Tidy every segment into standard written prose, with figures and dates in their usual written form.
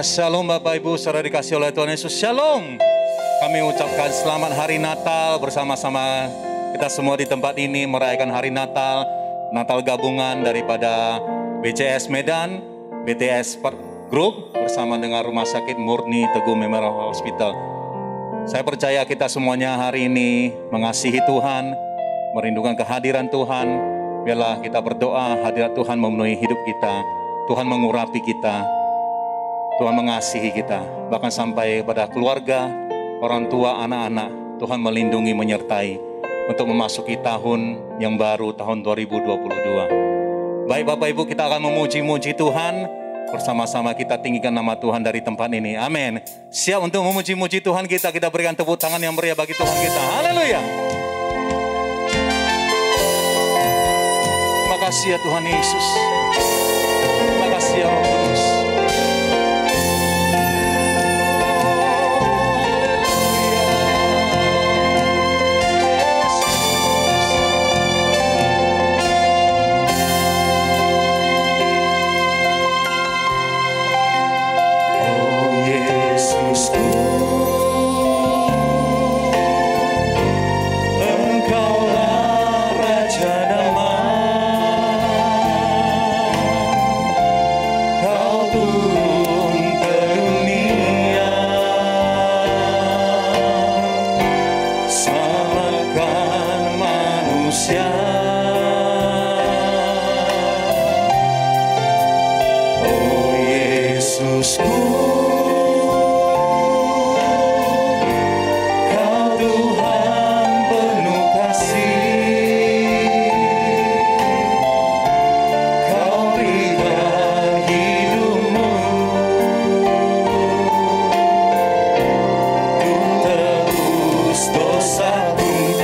Shalom Bapak Ibu, saudara dikasih oleh Tuhan Yesus. Shalom. Kami ucapkan selamat hari Natal bersama-sama kita semua di tempat ini merayakan hari Natal. Natal gabungan daripada BCS Medan, BTS Group bersama dengan Rumah Sakit Murni Teguh Memorial Hospital. Saya percaya kita semuanya hari ini mengasihi Tuhan, merindukan kehadiran Tuhan. Biarlah kita berdoa hadirat Tuhan memenuhi hidup kita. Tuhan mengurapi kita. Tuhan mengasihi kita, bahkan sampai pada keluarga, orang tua, anak-anak. Tuhan melindungi, menyertai untuk memasuki tahun yang baru, tahun 2022. Baik Bapak Ibu, kita akan memuji-muji Tuhan. Bersama-sama kita tinggikan nama Tuhan dari tempat ini. Amin. Siap untuk memuji-muji Tuhan kita. Kita berikan tepuk tangan yang meriah bagi Tuhan kita. Haleluya. Terima kasih ya Tuhan Yesus. Terima kasih ya Roh Kudus. Dosa pun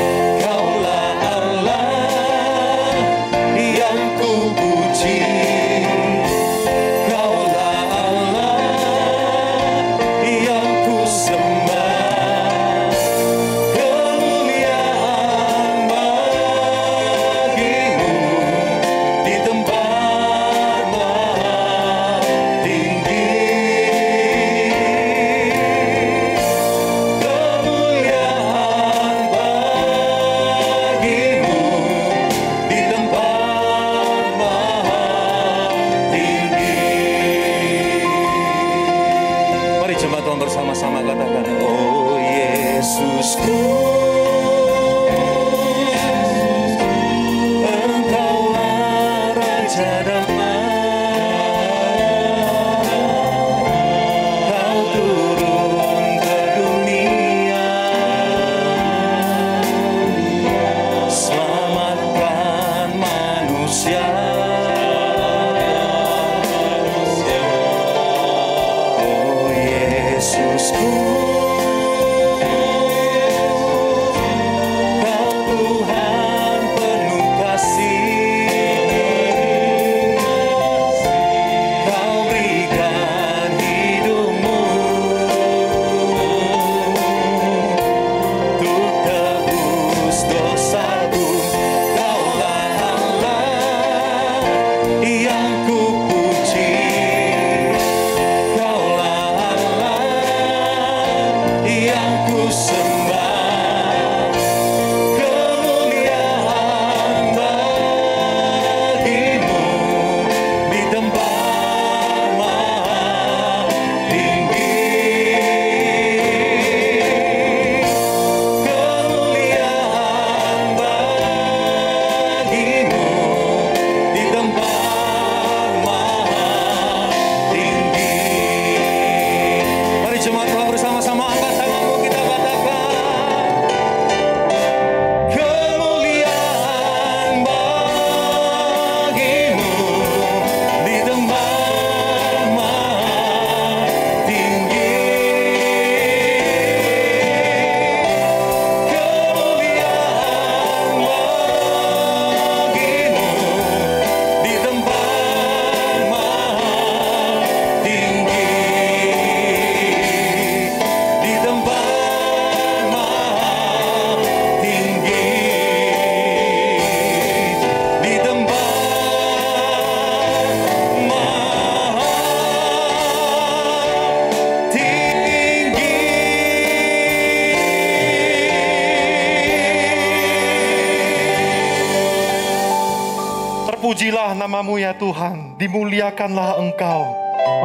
Terpujilah namamu ya Tuhan, dimuliakanlah Engkau.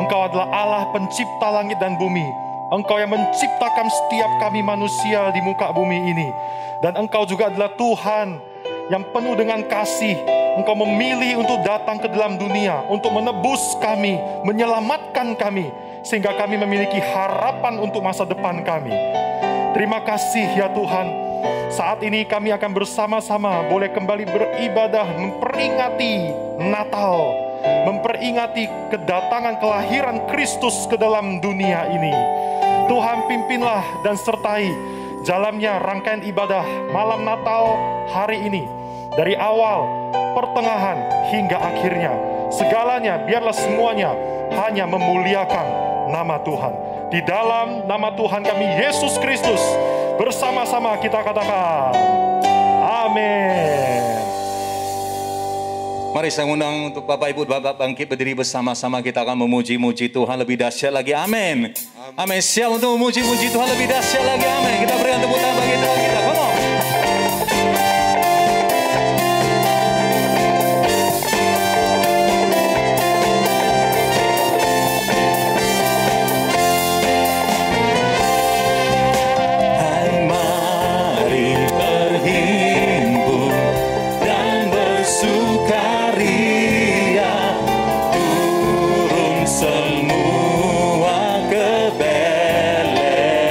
Engkau adalah Allah pencipta langit dan bumi. Engkau yang menciptakan setiap kami manusia di muka bumi ini. Dan Engkau juga adalah Tuhan yang penuh dengan kasih. Engkau memilih untuk datang ke dalam dunia, untuk menebus kami, menyelamatkan kami, sehingga kami memiliki harapan untuk masa depan kami. Terima kasih ya Tuhan. Saat ini kami akan bersama-sama boleh kembali beribadah, memperingati Natal, memperingati kedatangan kelahiran Kristus ke dalam dunia ini. Tuhan pimpinlah dan sertai jalannya rangkaian ibadah malam Natal hari ini. Dari awal, pertengahan, hingga akhirnya. Segalanya, biarlah semuanya hanya memuliakan nama Tuhan. Di dalam nama Tuhan kami, Yesus Kristus, bersama-sama kita katakan, amin. Mari saya undang untuk Bapak Ibu Bapak bangkit berdiri bersama-sama, kita akan memuji-muji Tuhan lebih dahsyat lagi, amin. Amin, siap untuk memuji-muji Tuhan lebih dahsyat lagi, amin. Kita berikan tepuk tangan bagi Tuhan kita, come on. Semua ke Bethlehem.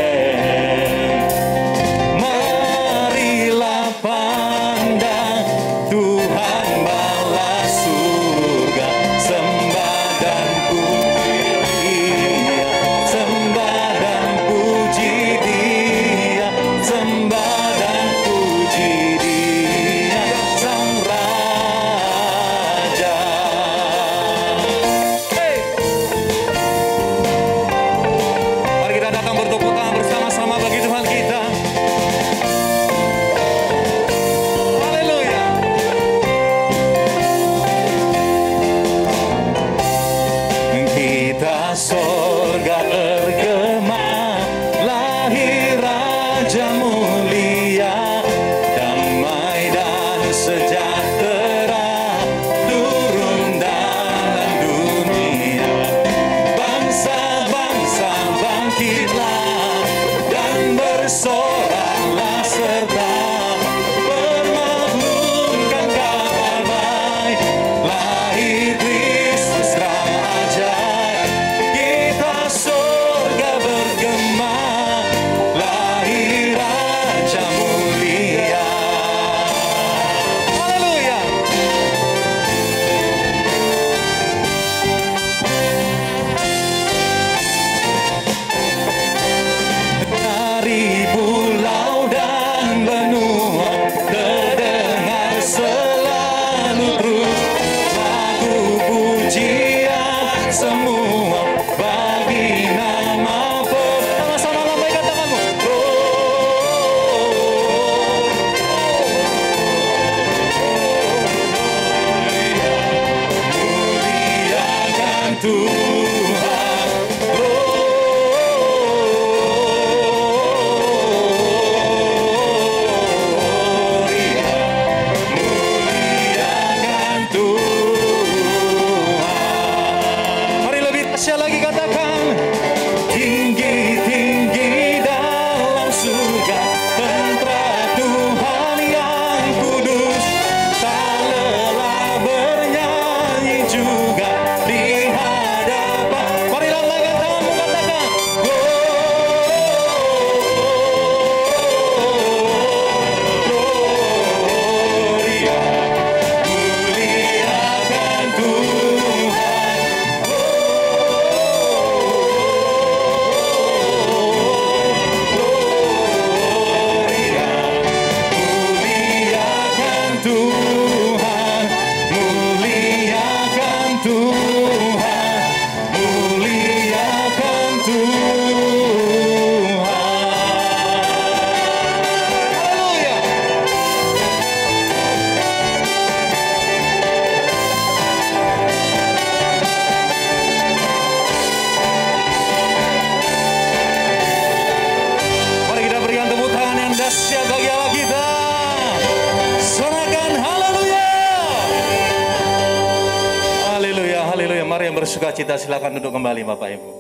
yang bersuka cita silakan duduk kembali Bapak Ibu.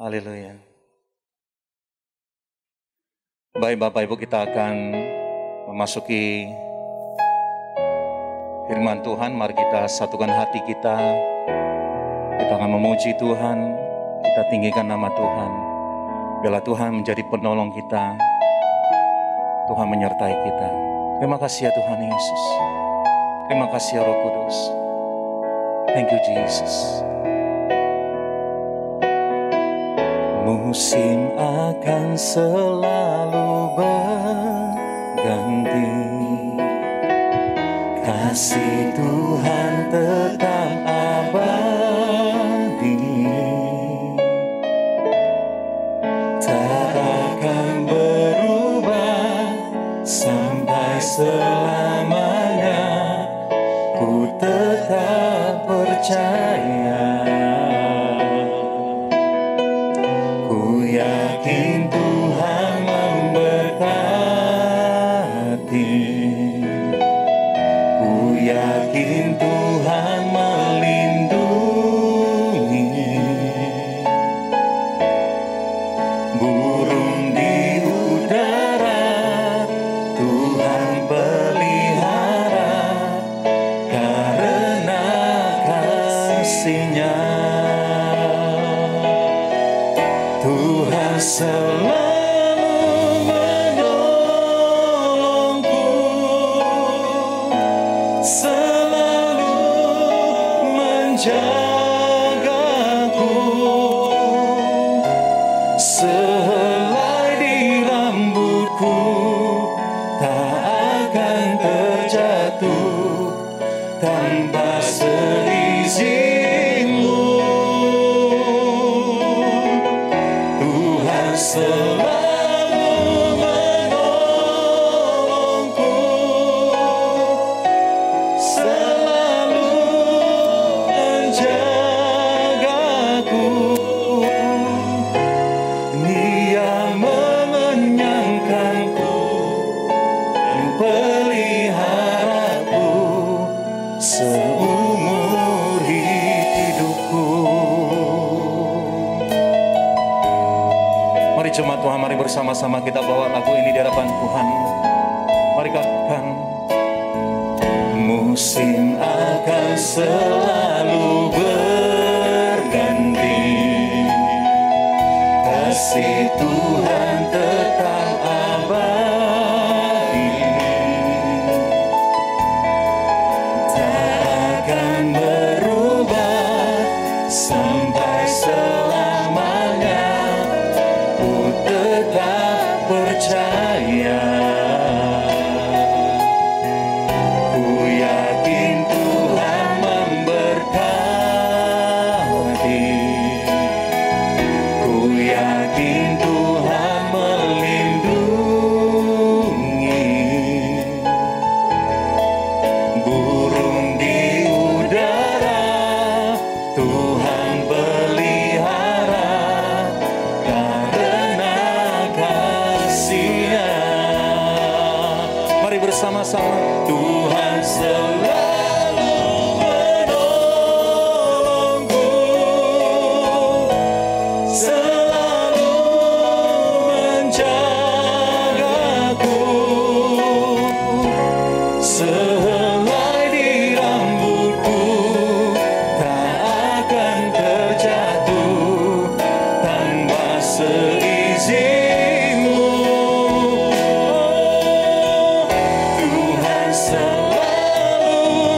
Haleluya. Baik Bapak Ibu, kita akan memasuki firman Tuhan. Mari kita satukan hati kita. Kita akan memuji Tuhan. Kita tinggikan nama Tuhan. Biarlah Tuhan menjadi penolong kita. Tuhan menyertai kita. Terima kasih ya Tuhan Yesus. Terima kasih ya Roh Kudus. Thank you Jesus. Musim akan selalu berganti, kasih Tuhan tetap abadi, tak akan berubah sampai selamanya. Ku tetap percaya, ku yakin Tuhan memberkati, ku yakin Tuhan melindungi. Burung di udara Tuhan pelihara karena kasih-Nya. Tuhan selalu menolongku, selalu menjagaku. Sehelai di rambutku tak akan terjatuh tanpa seizinmu. Tuhan selalu menolongku, selalu menjagaku. Dia mengenyangkanku dan peliharaku seumur hidupku. Mari jemaat Tuhan, mari bersama-sama kita bawa lagu ini di hadapan Tuhan. Mari katakan, musim akan selalu berganti, kasih Tuhan tetap abadi, tak akan berubah sampai selamanya. Ku tetap percaya, ku yakin Tuhan memberkati, ku yakin Tuhan melindungi. Burung di udara Tuhan pelihara karena kasih-Nya. Mari bersama-sama. Tuhan selalu menolongku, selalu menjagaku. Sehelai di rambutku tak akan terjatuh tanpa seizinmu. Tuhan selalu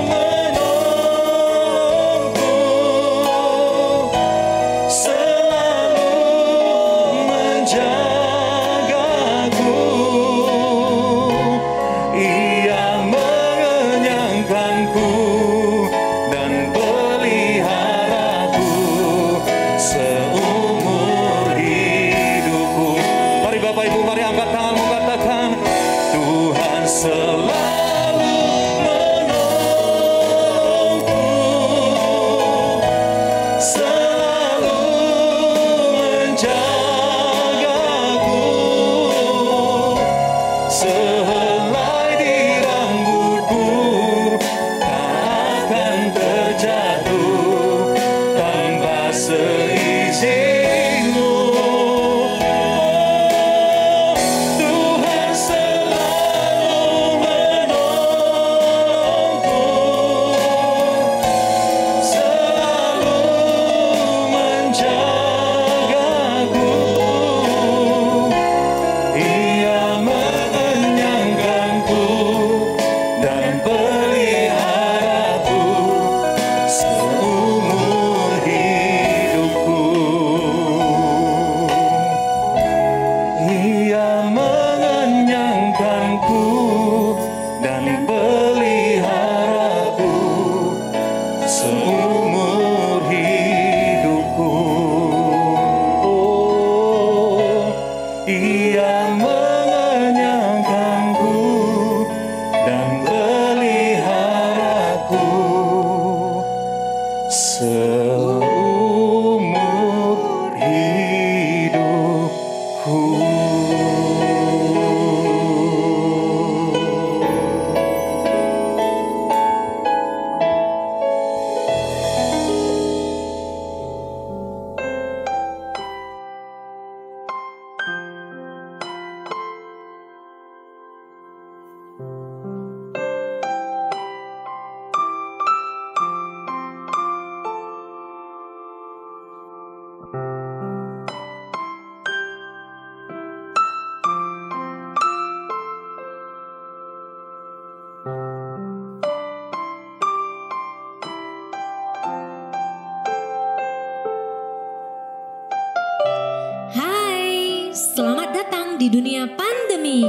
Selamat datang di dunia pandemi.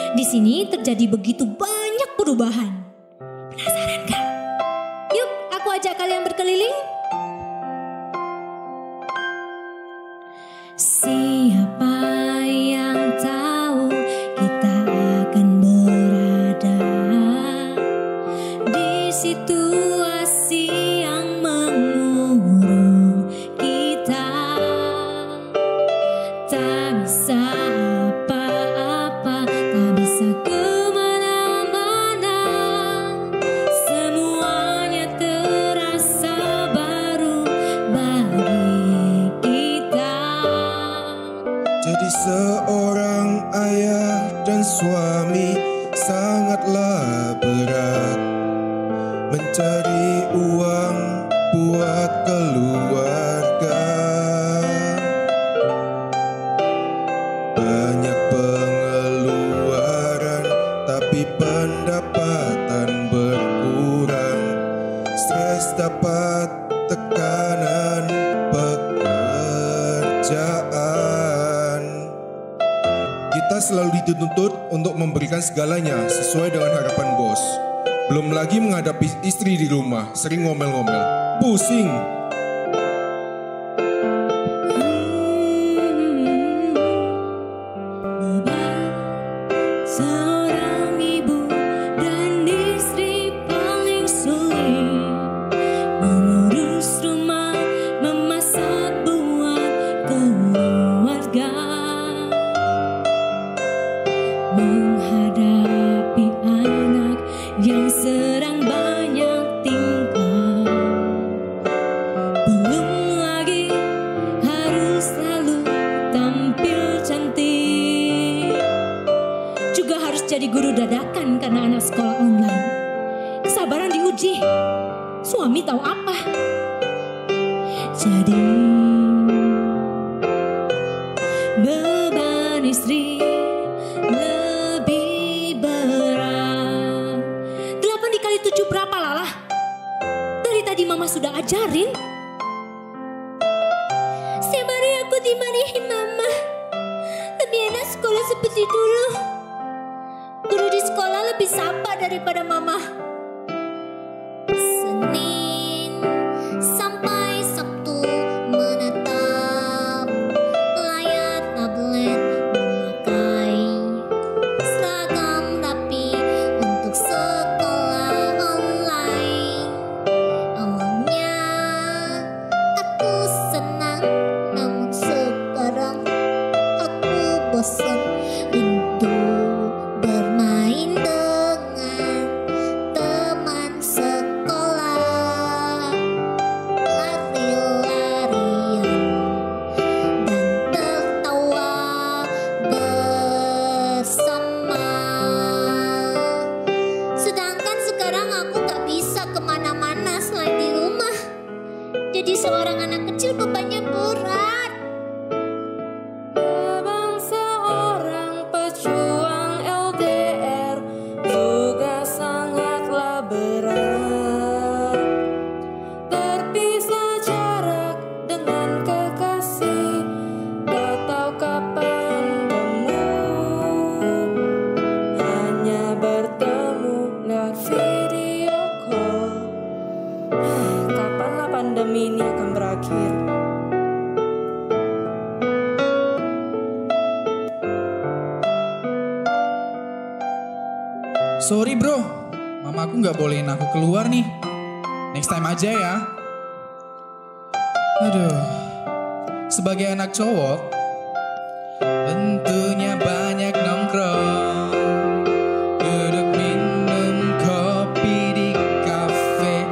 Di sini terjadi begitu banyak perubahan. Penasaran gak? Yuk, aku ajak kalian berkeliling. Siapa yang tahu kita akan berada di situasi yang mengurung kita. Tak bisa apa-apa, tak bisa kemana-mana. Semuanya terasa baru bagi kita. Jadi seorang ayah dan suami sangatlah berat, mencari uang buat keluarga. Banyak pengeluaran tapi pendapatan berkurang. Stres dapat tekanan pekerjaan. Kita selalu dituntut untuk memberikan segalanya sesuai dengan harapan bos. Belum lagi menghadapi istri di rumah, sering ngomel-ngomel. Pusing. Seorang ibu dan istri paling sulit mengurus rumah, memasak buat keluarga, menghadapi anak yang sedang banyak tingkah. Belum lagi harus selalu tampil cantik, juga harus jadi guru dadakan karena anak sekolah online. Kesabaran diuji, suami tahu apa. Jadi beban istri lebih berat. 8 dikali 7 berapa Lala? Dari tadi mama sudah ajarin. Setiap hari aku dimarahin mama. Lebih enak sekolah seperti dulu. Guru di sekolah lebih sabar daripada mama. Senin sampai Sabtu menetap layar tablet, memakai seragam rapi untuk sekolah online. Awalnya aku senang, namun sekarang aku bosan, rindu bermain dengan teman sekolah, lari-larian dan tertawa bersama. Sedangkan sekarang aku gak bisa kemana-mana selain di rumah. Jadi seorang anak kecil bebannya berat. Abang seorang pejuang LDR juga sangatlah berat. Terpisah jarak dengan kekasih, tak tahu kapan temu. Hanya bertemu lewat video call. Kapanlah pandemi ini akan berakhir? Sorry bro, mamaku nggak bolehin aku keluar nih. Next time aja ya. Aduh, sebagai anak cowok, tentunya banyak nongkrong. Duduk minum kopi di kafe,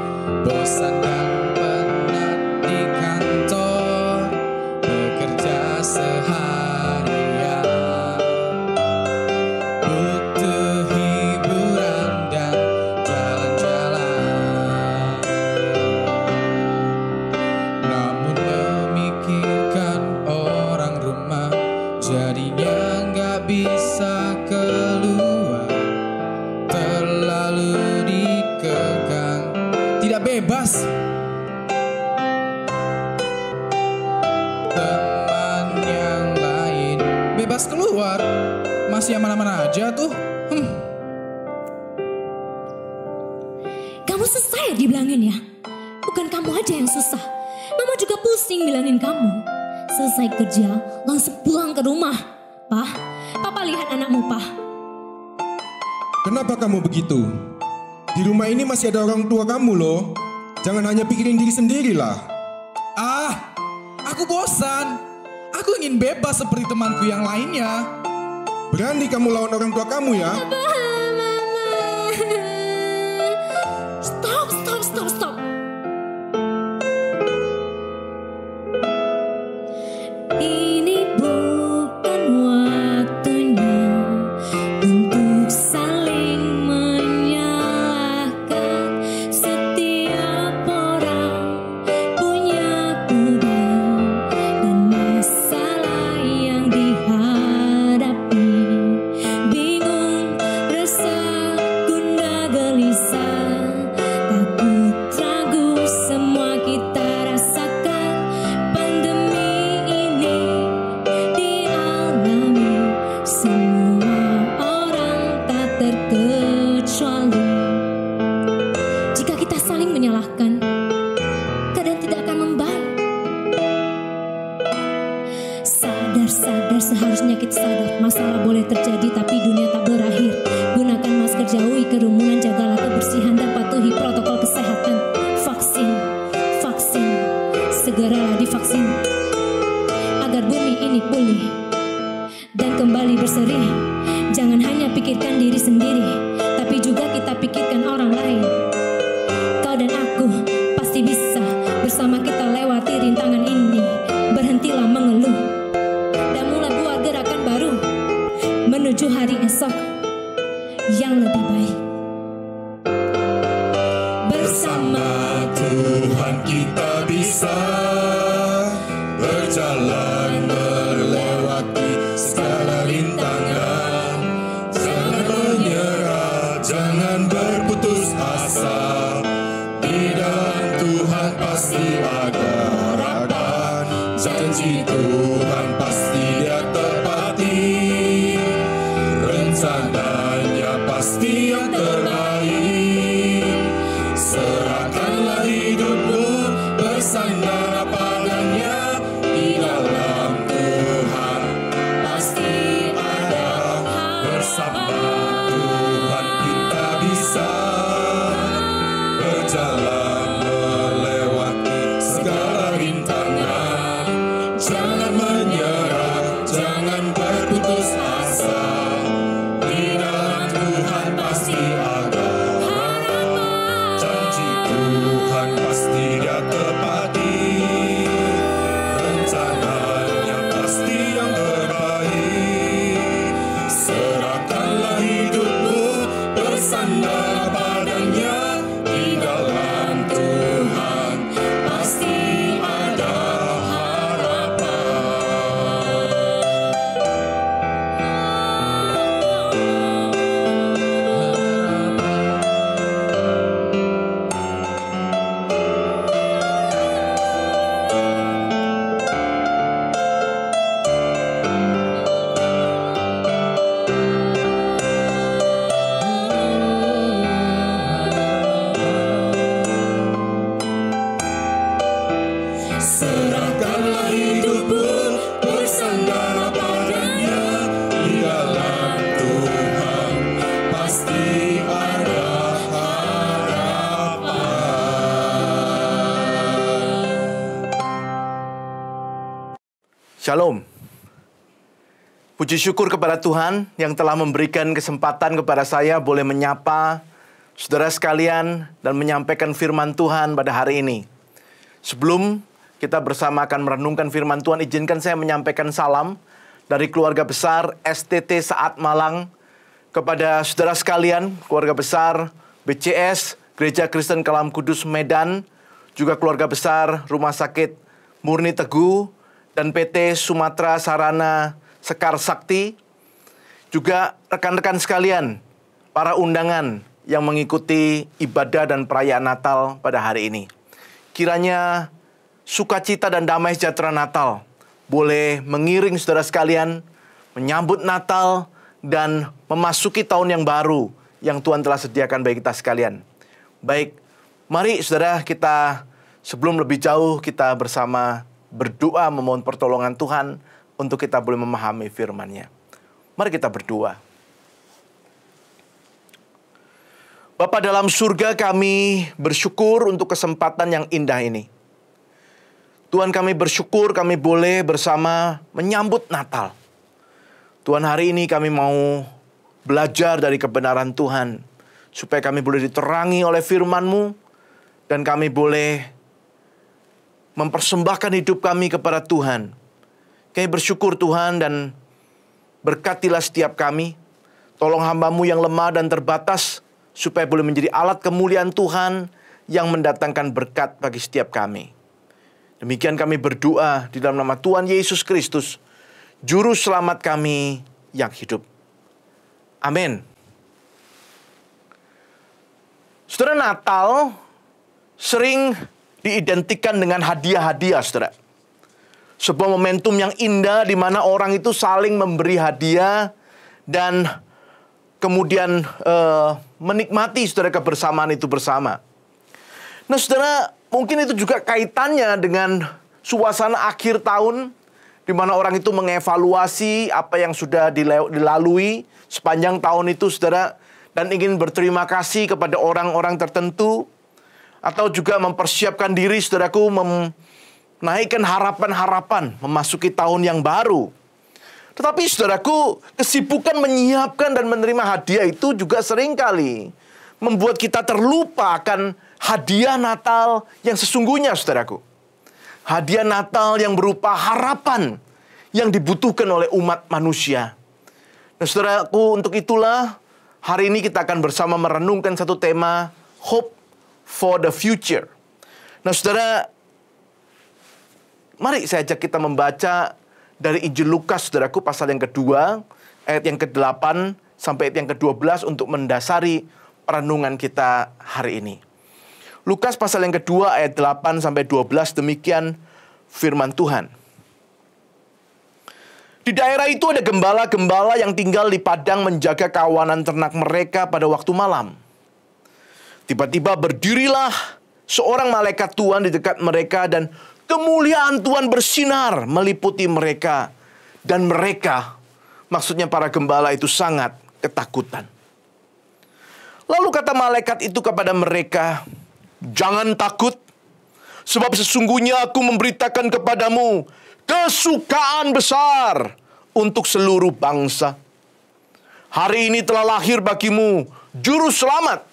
bosan dan penat di kantor, bekerja seharian. Butuh hiburan bebas. Teman yang lain bebas keluar. Masih aman-aman aja tuh. Kamu susah ya dibilangin ya? Bukan kamu aja yang susah. Mama juga pusing bilangin kamu. Selesai kerja, langsung pulang ke rumah. Pah, Papa lihat anakmu, Pah. Kenapa kamu begitu? Di rumah ini masih ada orang tua kamu loh. Jangan hanya pikirin diri sendiri lah. Ah, aku bosan. Aku ingin bebas seperti temanku yang lainnya. Berani kamu lawan orang tua kamu ya? Stop. Ini bukan waktunya untuk saling menyalahkan. Setiap orang punya beban dan masalah yang dihadapi. Bingung, resah, gundah gelisah, takut, ragu, semua kita rasakan. Pandemi ini dialami semua orang tak terkecuali. Jika kita saling menyalahkan, keadaan tidak akan membaik. Sadar, seharusnya kita sadar. Masalah boleh terjadi tapi dunia tak berakhir. Gunakan masker, jauhi kerumunan, jagalah kebersihan dan patuhi protokol kesehatan. Vaksin, segeralah divaksin agar bumi ini pulih dan kembali berseri. Jangan hanya pikirkan diri sendiri, tapi juga kita pikirkan orang lain. Kau dan aku pasti bisa, bersama kita lewati rintangan ini. Berhentilah mengeluh dan mulai buat gerakan baru menuju hari esok yang lebih baik. Bersama Tuhan kita bisa berjalan melewati segala rintangan. Jangan menyerah, jangan berputus asa. Di dalam Tuhan pasti ada harapan. Janji Tuhan pasti Dia tepati. Rencananya pasti yang terbaik. Serahkanlah hidupmu, bersandar padanya. Di dalam Tuhan pasti ada. Bersama Tuhan kita bisa berjalan melewati segala rintangan. Jangan menyerah, jangan berputus asa. Di dalam Tuhan pasti ada harapan. Janji Tuhan pasti Dia tepati. Rencananya pasti yang terbaik. Serahkanlah hidupmu, bersandar padanya. Di dalam Tuhan pasti ada harapan. Serahkanlah hidupmu, bersandar padanya. Di dalam Tuhan pasti ada harapan. Shalom. Puji syukur kepada Tuhan yang telah memberikan kesempatan kepada saya boleh menyapa saudara sekalian dan menyampaikan firman Tuhan pada hari ini. Sebelum kita bersama akan merenungkan firman Tuhan, izinkan saya menyampaikan salam dari keluarga besar STT Saat Malang kepada saudara sekalian, keluarga besar BCS, Gereja Kristen Kalam Kudus Medan, juga keluarga besar Rumah Sakit Murni Teguh, dan PT Sumatera Sarana Sekar Sakti, juga rekan-rekan sekalian, para undangan yang mengikuti ibadah dan perayaan Natal pada hari ini. Kiranya sukacita dan damai sejahtera Natal boleh mengiring saudara sekalian menyambut Natal dan memasuki tahun yang baru yang Tuhan telah sediakan bagi kita sekalian. Baik, mari saudara kita sebelum lebih jauh kita bersama berdoa memohon pertolongan Tuhan untuk kita boleh memahami firman-Nya. Mari kita berdoa. Bapa dalam surga, kami bersyukur untuk kesempatan yang indah ini. Tuhan, kami bersyukur kami boleh bersama menyambut Natal. Tuhan, hari ini kami mau belajar dari kebenaran Tuhan, supaya kami boleh diterangi oleh firman-Mu, dan kami boleh mempersembahkan hidup kami kepada Tuhan. Kami bersyukur Tuhan, dan berkatilah setiap kami. Tolong hamba-Mu yang lemah dan terbatas, supaya boleh menjadi alat kemuliaan Tuhan yang mendatangkan berkat bagi setiap kami. Demikian kami berdoa di dalam nama Tuhan Yesus Kristus, Juru Selamat kami yang hidup. Amin. Saudara, Natal sering diidentikan dengan hadiah-hadiah, saudara. Sebuah momentum yang indah di mana orang itu saling memberi hadiah dan kemudian menikmati saudara kebersamaan itu bersama. Nah saudara, mungkin itu juga kaitannya dengan suasana akhir tahun, di mana orang itu mengevaluasi apa yang sudah dilalui sepanjang tahun itu saudara, dan ingin berterima kasih kepada orang-orang tertentu, atau juga mempersiapkan diri saudaraku menaikkan harapan-harapan memasuki tahun yang baru. Tetapi saudaraku, kesibukan menyiapkan dan menerima hadiah itu juga seringkali membuat kita terlupa akan hadiah Natal yang sesungguhnya, saudaraku. Hadiah Natal yang berupa harapan yang dibutuhkan oleh umat manusia. Nah saudaraku, untuk itulah hari ini kita akan bersama merenungkan satu tema, Hope for the Future. Nah saudara, mari saya ajak kita membaca dari Injil Lukas, saudaraku, pasal yang kedua, ayat yang ke-8 sampai ayat yang ke-12 untuk mendasari perenungan kita hari ini. Lukas pasal yang kedua, ayat 8 sampai 12, demikian firman Tuhan. Di daerah itu ada gembala-gembala yang tinggal di padang menjaga kawanan ternak mereka pada waktu malam. Tiba-tiba berdirilah seorang malaikat Tuhan di dekat mereka, dan kemuliaan Tuhan bersinar meliputi mereka. Dan mereka, maksudnya para gembala itu, sangat ketakutan. Lalu kata malaikat itu kepada mereka, "Jangan takut, sebab sesungguhnya aku memberitakan kepadamu kesukaan besar untuk seluruh bangsa. Hari ini telah lahir bagimu Juru Selamat,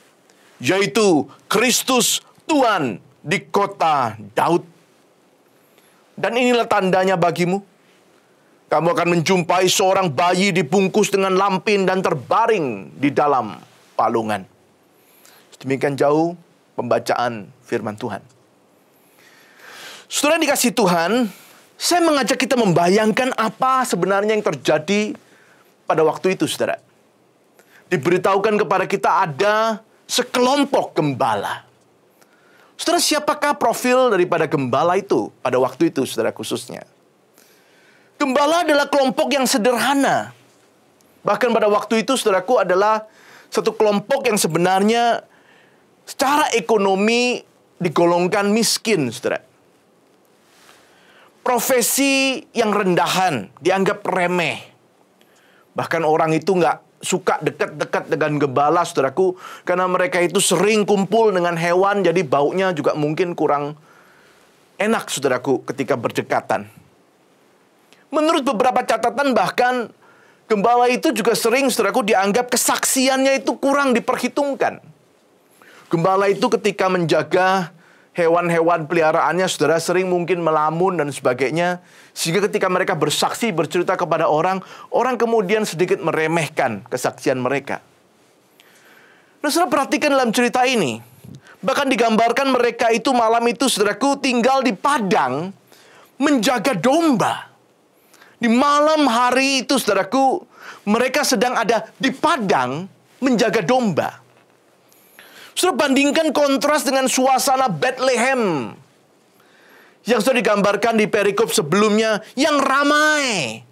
yaitu Kristus Tuhan di kota Daud. Dan inilah tandanya bagimu. Kamu akan menjumpai seorang bayi dibungkus dengan lampin dan terbaring di dalam palungan." Demikian jauh pembacaan firman Tuhan. Saudara dikasih Tuhan, saya mengajak kita membayangkan apa sebenarnya yang terjadi pada waktu itu, saudara. Diberitahukan kepada kita ada sekelompok gembala. Saudara, siapakah profil daripada gembala itu pada waktu itu, saudara, khususnya? Gembala adalah kelompok yang sederhana. Bahkan pada waktu itu, saudaraku, adalah satu kelompok yang sebenarnya secara ekonomi digolongkan miskin, saudara. Profesi yang rendahan, dianggap remeh. Bahkan orang itu nggak suka dekat-dekat dengan gembala, saudaraku, karena mereka itu sering kumpul dengan hewan, jadi baunya juga mungkin kurang enak, saudaraku, ketika berdekatan. Menurut beberapa catatan, bahkan gembala itu juga sering, saudaraku, dianggap kesaksiannya itu kurang diperhitungkan. Gembala itu ketika menjaga hewan-hewan peliharaannya, saudara, sering mungkin melamun dan sebagainya. Sehingga ketika mereka bersaksi, bercerita kepada orang, orang kemudian sedikit meremehkan kesaksian mereka. Nah, saudara, perhatikan dalam cerita ini. Bahkan digambarkan mereka itu malam itu, saudaraku, tinggal di padang menjaga domba. Di malam hari itu, saudaraku, mereka sedang ada di padang menjaga domba. Saudara, bandingkan kontras dengan suasana Bethlehem yang sudah digambarkan di perikop sebelumnya, yang ramai.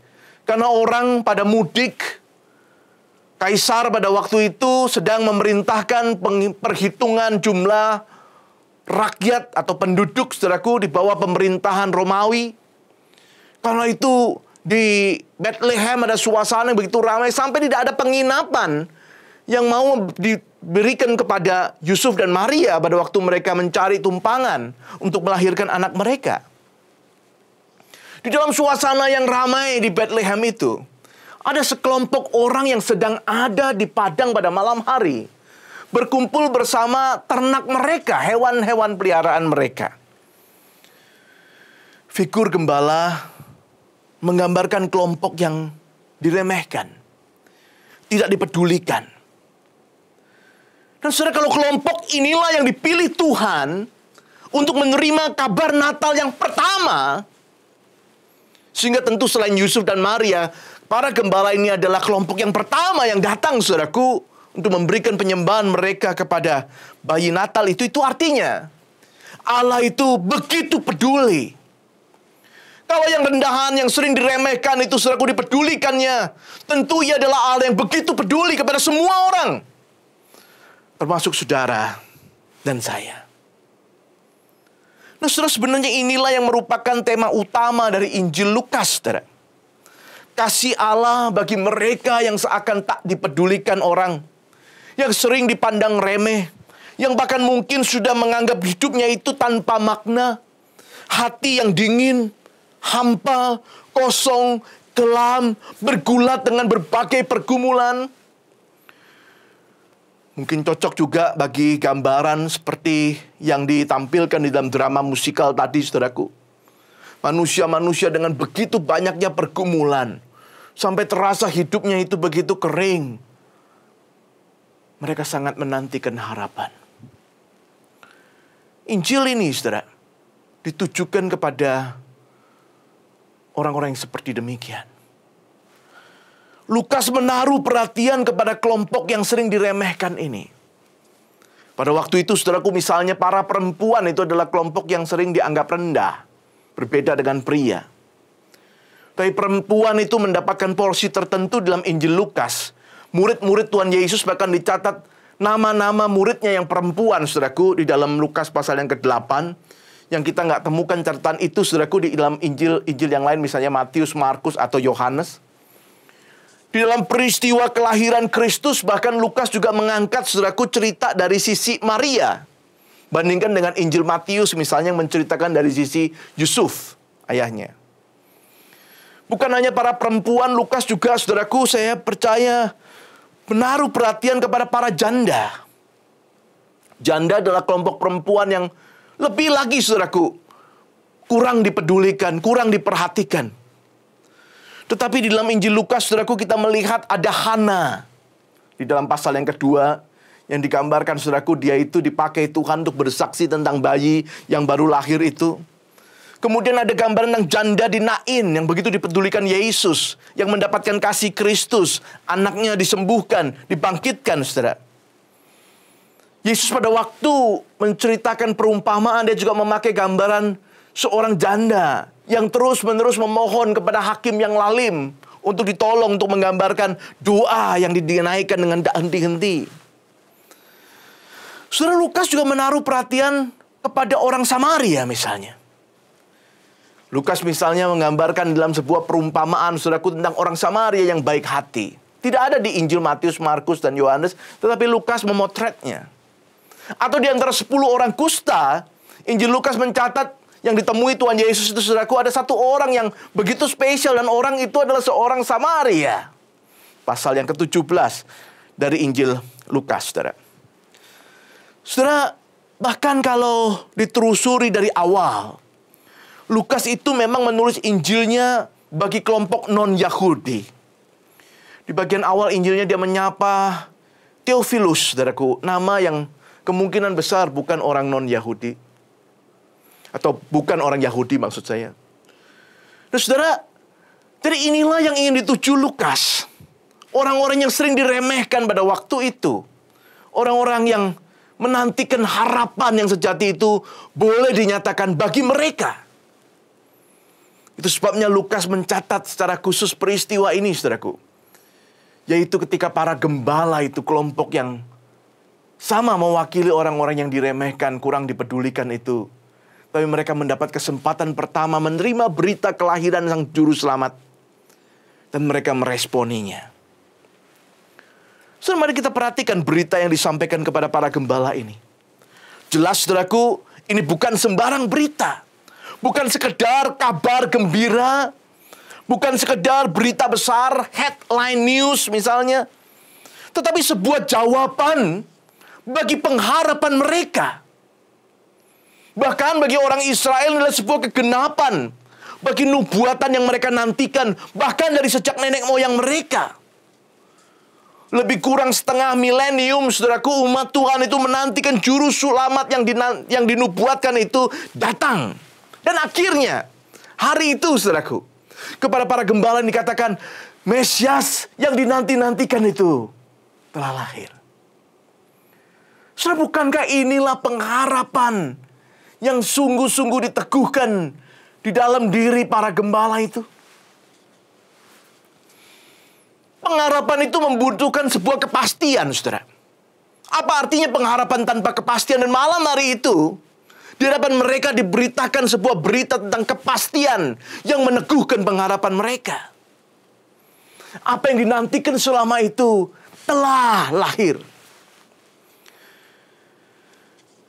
Karena orang pada mudik. Kaisar pada waktu itu sedang memerintahkan perhitungan jumlah rakyat atau penduduk, saudaraku, di bawah pemerintahan Romawi. Karena itu di Bethlehem ada suasana yang begitu ramai sampai tidak ada penginapan yang mau diberikan kepada Yusuf dan Maria pada waktu mereka mencari tumpangan untuk melahirkan anak mereka. Di dalam suasana yang ramai di Bethlehem itu, ada sekelompok orang yang sedang ada di padang pada malam hari, berkumpul bersama ternak mereka, hewan-hewan peliharaan mereka. Figur gembala menggambarkan kelompok yang diremehkan, tidak dipedulikan. Dan saudara, kalau kelompok inilah yang dipilih Tuhan untuk menerima kabar Natal yang pertama, sehingga tentu selain Yusuf dan Maria, para gembala ini adalah kelompok yang pertama yang datang, saudaraku, untuk memberikan penyembahan mereka kepada bayi Natal itu artinya Allah itu begitu peduli. Kalau yang rendahan, yang sering diremehkan itu, saudaraku, dipedulikannya. Tentu ia adalah Allah yang begitu peduli kepada semua orang, termasuk saudara dan saya. Nah, saudara, sebenarnya inilah yang merupakan tema utama dari Injil Lukas, saudara. Kasih Allah bagi mereka yang seakan tak dipedulikan orang, yang sering dipandang remeh, yang bahkan mungkin sudah menganggap hidupnya itu tanpa makna, hati yang dingin, hampa, kosong, kelam, bergulat dengan berbagai pergumulan. Mungkin cocok juga bagi gambaran seperti yang ditampilkan di dalam drama musikal tadi, saudaraku. Manusia-manusia dengan begitu banyaknya pergumulan, sampai terasa hidupnya itu begitu kering. Mereka sangat menantikan harapan. Injil ini, saudara, ditujukan kepada orang-orang yang seperti demikian. Lukas menaruh perhatian kepada kelompok yang sering diremehkan ini. Pada waktu itu, saudaraku, misalnya para perempuan itu adalah kelompok yang sering dianggap rendah, berbeda dengan pria. Tapi perempuan itu mendapatkan porsi tertentu dalam Injil Lukas. Murid-murid Tuhan Yesus bahkan dicatat nama-nama muridnya yang perempuan, saudaraku, di dalam Lukas pasal yang ke-8. Yang kita nggak temukan catatan itu, saudaraku, di dalam Injil yang lain, misalnya Matius, Markus, atau Yohanes. Di dalam peristiwa kelahiran Kristus, bahkan Lukas juga mengangkat, saudaraku, cerita dari sisi Maria. Bandingkan dengan Injil Matius misalnya yang menceritakan dari sisi Yusuf, ayahnya. Bukan hanya para perempuan, Lukas juga, saudaraku, saya percaya menaruh perhatian kepada para janda. Janda adalah kelompok perempuan yang lebih lagi, saudaraku, kurang dipedulikan, kurang diperhatikan. Tetapi di dalam Injil Lukas, saudaraku, kita melihat ada Hana. Di dalam pasal yang kedua, yang digambarkan, saudaraku, dia itu dipakai Tuhan untuk bersaksi tentang bayi yang baru lahir itu. Kemudian ada gambaran tentang janda di Nain yang begitu dipedulikan Yesus, yang mendapatkan kasih Kristus, anaknya disembuhkan, dibangkitkan, saudara. Yesus pada waktu menceritakan perumpamaan, dia juga memakai gambaran seorang janda yang terus-menerus memohon kepada hakim yang lalim untuk ditolong, untuk menggambarkan doa yang dinaikkan dengan tak henti-henti. Saudara, Lukas juga menaruh perhatian kepada orang Samaria misalnya. Lukas misalnya menggambarkan dalam sebuah perumpamaan, saudaraku, tentang orang Samaria yang baik hati. Tidak ada di Injil Matius, Markus, dan Yohanes, tetapi Lukas memotretnya. Atau di antara 10 orang kusta, Injil Lukas mencatat yang ditemui Tuhan Yesus itu, saudaraku, ada satu orang yang begitu spesial, dan orang itu adalah seorang Samaria. Pasal yang ke-17 dari Injil Lukas, saudara. Saudara, bahkan kalau ditelusuri dari awal, Lukas itu memang menulis Injilnya bagi kelompok non-Yahudi. Di bagian awal Injilnya dia menyapa Theophilus, saudaraku, nama yang kemungkinan besar bukan orang non-Yahudi. Atau bukan orang Yahudi maksud saya. Nah, saudara, jadi inilah yang ingin dituju Lukas. Orang-orang yang sering diremehkan pada waktu itu. Orang-orang yang menantikan harapan yang sejati itu boleh dinyatakan bagi mereka. Itu sebabnya Lukas mencatat secara khusus peristiwa ini, saudaraku. Yaitu ketika para gembala itu, kelompok yang sama mewakili orang-orang yang diremehkan, kurang dipedulikan itu. Tapi mereka mendapat kesempatan pertama menerima berita kelahiran sang juru selamat. Dan mereka meresponinya. Saudara, mari kita perhatikan berita yang disampaikan kepada para gembala ini. Jelas, saudaraku, ini bukan sembarang berita. Bukan sekedar kabar gembira. Bukan sekedar berita besar, headline news misalnya. Tetapi sebuah jawaban bagi pengharapan mereka. Bahkan bagi orang Israel adalah sebuah kegenapan. Bagi nubuatan yang mereka nantikan. Bahkan dari sejak nenek moyang mereka. Lebih kurang setengah milenium, saudaraku, umat Tuhan itu menantikan juru selamat yang dinubuatkan itu datang. Dan akhirnya, hari itu, saudaraku, kepada para gembala dikatakan, Mesias yang dinanti-nantikan itu telah lahir. Saudara, bukankah inilah pengharapan yang sungguh-sungguh diteguhkan di dalam diri para gembala itu? Pengharapan itu membutuhkan sebuah kepastian, saudara. Apa artinya pengharapan tanpa kepastian? Dan malam hari itu, di hadapan mereka diberitakan sebuah berita tentang kepastian yang meneguhkan pengharapan mereka. Apa yang dinantikan selama itu telah lahir.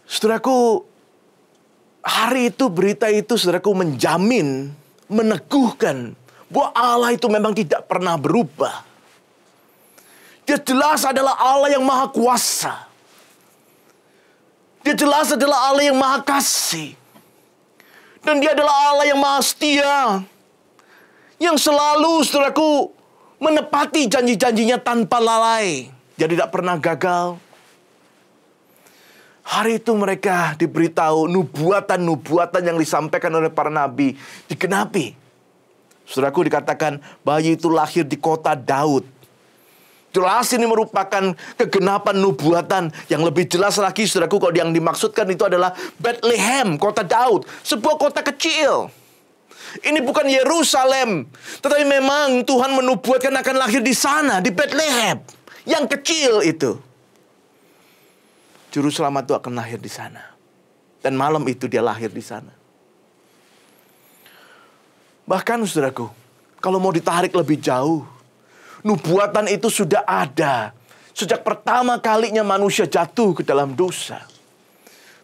Saudaraku, hari itu berita itu, saudaraku, menjamin, meneguhkan bahwa Allah itu memang tidak pernah berubah. Dia jelas adalah Allah yang maha kuasa. Dia jelas adalah Allah yang maha kasih. Dan dia adalah Allah yang maha setia. Yang selalu, saudaraku, menepati janji-janjinya tanpa lalai. Dia tidak pernah gagal. Hari itu mereka diberitahu nubuatan-nubuatan yang disampaikan oleh para nabi digenapi. Saudaraku, dikatakan bayi itu lahir di kota Daud. Jelas ini merupakan kegenapan nubuatan. Yang lebih jelas lagi, saudaraku, kalau yang dimaksudkan itu adalah Bethlehem, kota Daud. Sebuah kota kecil. Ini bukan Yerusalem. Tetapi memang Tuhan menubuatkan akan lahir di sana, di Bethlehem. Yang kecil itu. Juru selamat itu akan lahir di sana. Dan malam itu dia lahir di sana. Bahkan, saudaraku, kalau mau ditarik lebih jauh, nubuatan itu sudah ada sejak pertama kalinya manusia jatuh ke dalam dosa.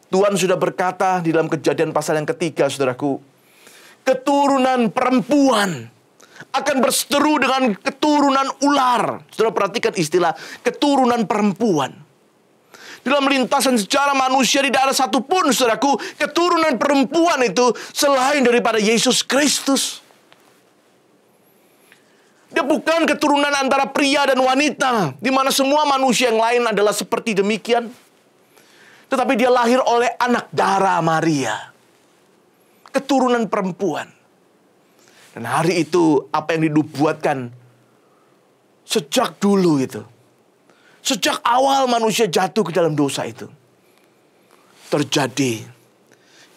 Tuhan sudah berkata di dalam Kejadian pasal yang ketiga, saudaraku, keturunan perempuan akan berseteru dengan keturunan ular. Saudara perhatikan istilah keturunan perempuan. Dalam lintasan sejarah manusia tidak ada satupun, saudaraku, keturunan perempuan itu selain daripada Yesus Kristus. Dia bukan keturunan antara pria dan wanita, di mana semua manusia yang lain adalah seperti demikian. Tetapi dia lahir oleh anak darah Maria, keturunan perempuan. Dan hari itu apa yang dinubuatkan sejak dulu itu, sejak awal manusia jatuh ke dalam dosa itu, terjadi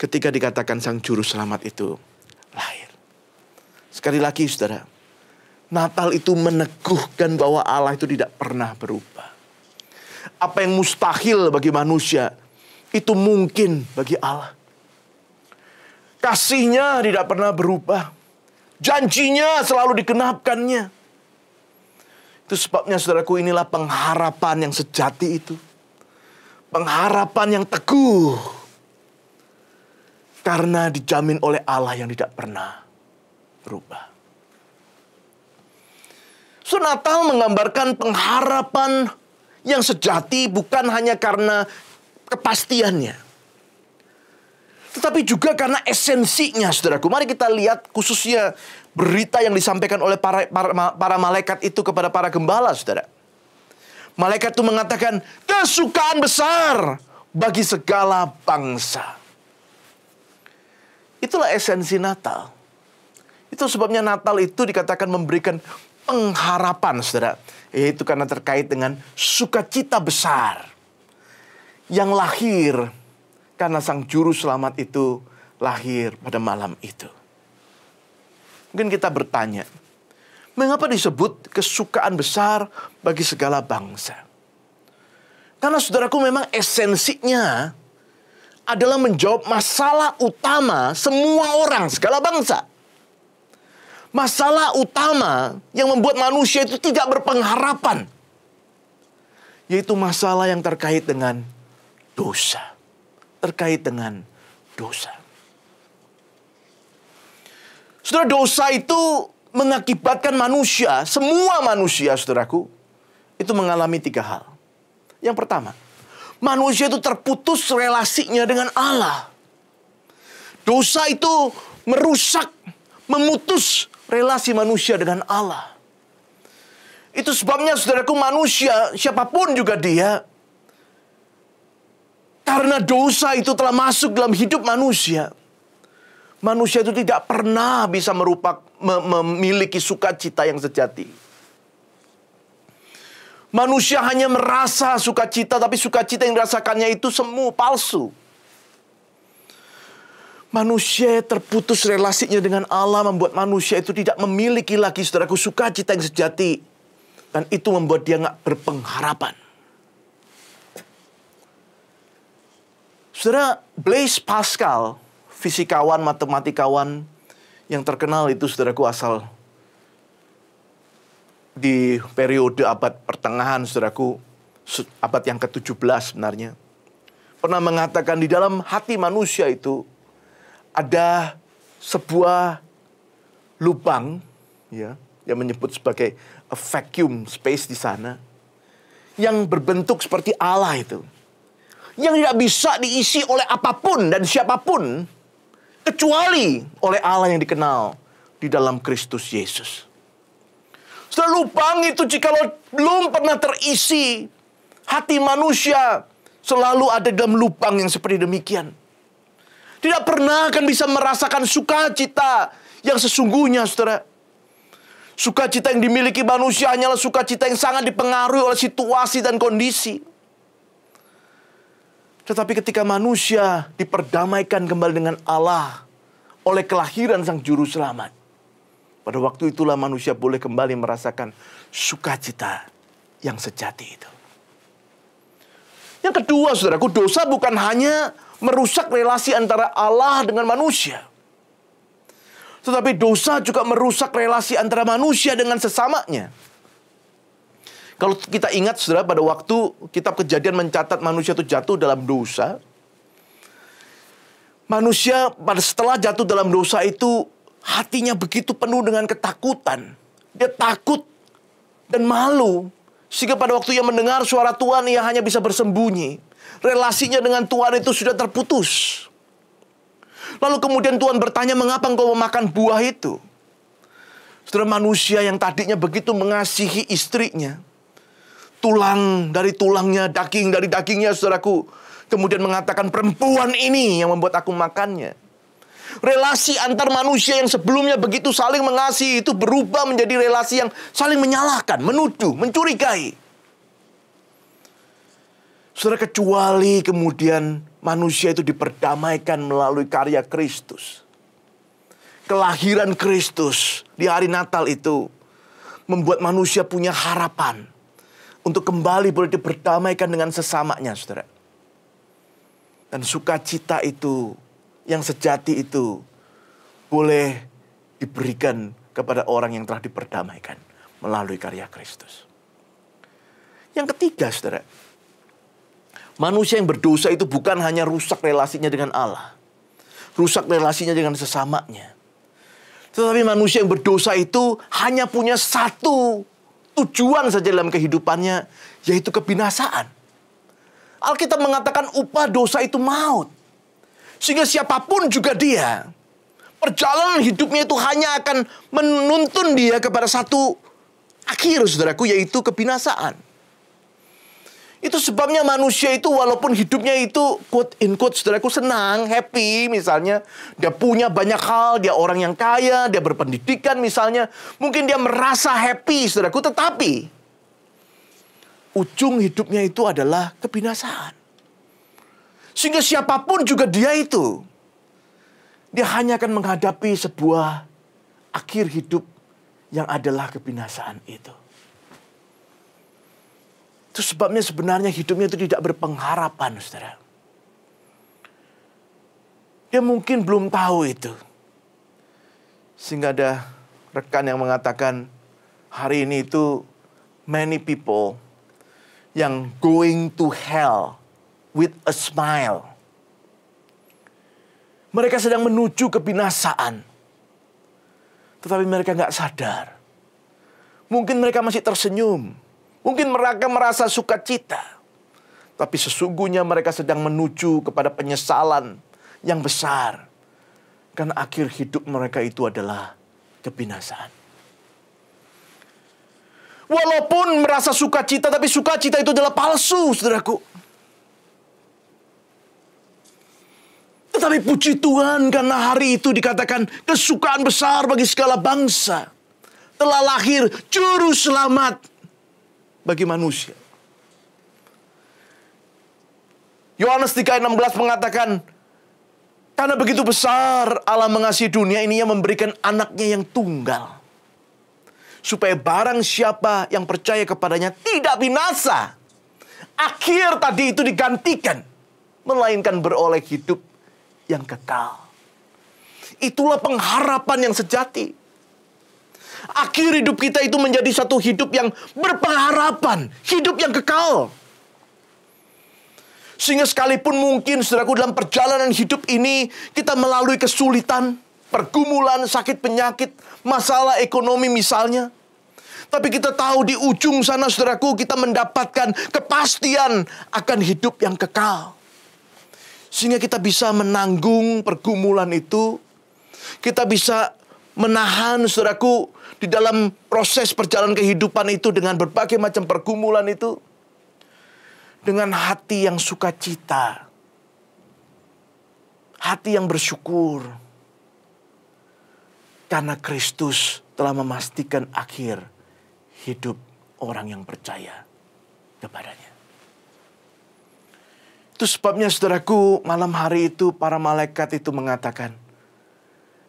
ketika dikatakan sang juru selamat itu lahir. Sekali lagi, saudara, Natal itu meneguhkan bahwa Allah itu tidak pernah berubah. Apa yang mustahil bagi manusia, itu mungkin bagi Allah. Kasih-Nya tidak pernah berubah. Janji-Nya selalu digenapkannya. Itu sebabnya, saudaraku, inilah pengharapan yang sejati itu. Pengharapan yang teguh. Karena dijamin oleh Allah yang tidak pernah berubah. So, Natal menggambarkan pengharapan yang sejati bukan hanya karena kepastiannya, tetapi juga karena esensinya, saudaraku. Mari kita lihat khususnya berita yang disampaikan oleh para malaikat itu kepada para gembala, saudara. Malaikat itu mengatakan, kesukaan besar bagi segala bangsa. Itulah esensi Natal. Itu sebabnya Natal itu dikatakan memberikan pengharapan, saudara. Yaitu karena terkait dengan sukacita besar yang lahir karena Sang Juru Selamat itu lahir pada malam itu. Mungkin kita bertanya, mengapa disebut kesukaan besar bagi segala bangsa? Karena saudaraku, memang esensinya adalah menjawab masalah utama semua orang, segala bangsa. Masalah utama yang membuat manusia itu tidak berpengharapan, yaitu masalah yang terkait dengan dosa. Terkait dengan dosa. Saudara, dosa itu mengakibatkan manusia, semua manusia, saudaraku, itu mengalami 3 hal. Yang pertama, manusia itu terputus relasinya dengan Allah. Dosa itu merusak, memutus relasi manusia dengan Allah. Itu sebabnya, saudaraku, manusia, siapapun juga dia, karena dosa itu telah masuk dalam hidup manusia, manusia itu tidak pernah bisa memiliki sukacita yang sejati. Manusia hanya merasa sukacita, tapi sukacita yang dirasakannya itu semu, palsu. Manusia terputus relasinya dengan Allah membuat manusia itu tidak memiliki lagi, saudaraku, sukacita yang sejati. Dan itu membuat dia nggak berpengharapan. Saudara, Blaise Pascal, fisikawan, matematikawan yang terkenal itu, saudaraku, asal di periode abad pertengahan, saudaraku, abad yang ke-17 sebenarnya, pernah mengatakan di dalam hati manusia itu ada sebuah lubang, ya, yang menyebut sebagai a vacuum space di sana, yang berbentuk seperti Allah itu, yang tidak bisa diisi oleh apapun dan siapapun kecuali oleh Allah yang dikenal di dalam Kristus Yesus. Setelah lubang itu, jikalau belum pernah terisi, hati manusia selalu ada dalam lubang yang seperti demikian. Tidak pernah akan bisa merasakan sukacita yang sesungguhnya, saudara. Sukacita yang dimiliki manusia hanyalah sukacita yang sangat dipengaruhi oleh situasi dan kondisi. Tetapi ketika manusia diperdamaikan kembali dengan Allah oleh kelahiran Sang Juru Selamat, pada waktu itulah manusia boleh kembali merasakan sukacita yang sejati itu. Yang kedua, saudaraku, dosa bukan hanya merusak relasi antara Allah dengan manusia, tetapi dosa juga merusak relasi antara manusia dengan sesamanya. Kalau kita ingat, saudara, pada waktu kitab Kejadian mencatat manusia itu jatuh dalam dosa, manusia setelah jatuh dalam dosa itu hatinya begitu penuh dengan ketakutan. Dia takut dan malu, sehingga pada waktu ia mendengar suara Tuhan, ia hanya bisa bersembunyi. Relasinya dengan Tuhan itu sudah terputus. Lalu kemudian Tuhan bertanya, mengapa engkau memakan buah itu? Saudara, manusia yang tadinya begitu mengasihi istrinya, tulang dari tulangnya, daging dari dagingnya, saudaraku, kemudian mengatakan, perempuan ini yang membuat aku makannya. Relasi antar manusia yang sebelumnya begitu saling mengasihi itu berubah menjadi relasi yang saling menyalahkan, menuduh, mencurigai. Saudara, kecuali kemudian manusia itu diperdamaikan melalui karya Kristus. Kelahiran Kristus di hari Natal itu membuat manusia punya harapan untuk kembali boleh diperdamaikan dengan sesamanya, saudara. Dan sukacita itu, yang sejati itu, boleh diberikan kepada orang yang telah diperdamaikan melalui karya Kristus. Yang ketiga, saudara, manusia yang berdosa itu bukan hanya rusak relasinya dengan Allah, rusak relasinya dengan sesamanya, tetapi manusia yang berdosa itu hanya punya satu tujuan saja dalam kehidupannya, yaitu kebinasaan. Alkitab mengatakan upah dosa itu maut. Sehingga siapapun juga dia, perjalanan hidupnya itu hanya akan menuntun dia kepada satu akhir, saudaraku, yaitu kebinasaan. Itu sebabnya manusia itu walaupun hidupnya itu quote in quote, saudaraku, senang, happy misalnya, dia punya banyak hal, dia orang yang kaya, dia berpendidikan misalnya, mungkin dia merasa happy, saudaraku, tetapi ujung hidupnya itu adalah kebinasaan. Sehingga siapapun juga dia hanya akan menghadapi sebuah akhir hidup yang adalah kebinasaan itu. Itu sebabnya sebenarnya hidupnya itu tidak berpengharapan, saudara. Dia mungkin belum tahu itu. Sehingga ada rekan yang mengatakan, hari ini itu many people yang going to hell with a smile. Mereka sedang menuju kebinasaan. Tetapi mereka nggak sadar. Mungkin mereka masih tersenyum. Mungkin mereka merasa sukacita. Tapi sesungguhnya mereka sedang menuju kepada penyesalan yang besar. Karena akhir hidup mereka itu adalah kebinasaan. Walaupun merasa sukacita, tapi sukacita itu adalah palsu, saudaraku. Tetapi puji Tuhan karena hari itu dikatakan kesukaan besar bagi segala bangsa. Telah lahir juru selamat bagi manusia. Yohanes 3:16 mengatakan, karena begitu besar Allah mengasihi dunia ini, yang memberikan anaknya yang tunggal. Supaya barang siapa yang percaya kepadanya tidak binasa. Akhir tadi itu digantikan. Melainkan beroleh hidup yang kekal. Itulah pengharapan yang sejati. Akhir hidup kita itu menjadi satu hidup yang berpengharapan. Hidup yang kekal. Sehingga sekalipun mungkin, saudaraku, dalam perjalanan hidup ini kita melalui kesulitan, pergumulan, sakit penyakit, masalah ekonomi misalnya. Tapi kita tahu di ujung sana, saudaraku, kita mendapatkan kepastian akan hidup yang kekal. Sehingga kita bisa menanggung pergumulan itu. Kita bisa menahan, saudaraku, di dalam proses perjalanan kehidupan itu dengan berbagai macam pergumulan itu. Dengan hati yang sukacita. Hati yang bersyukur. Karena Kristus telah memastikan akhir hidup orang yang percaya kepadanya. Itu sebabnya, saudaraku, malam hari itu para malaikat itu mengatakan,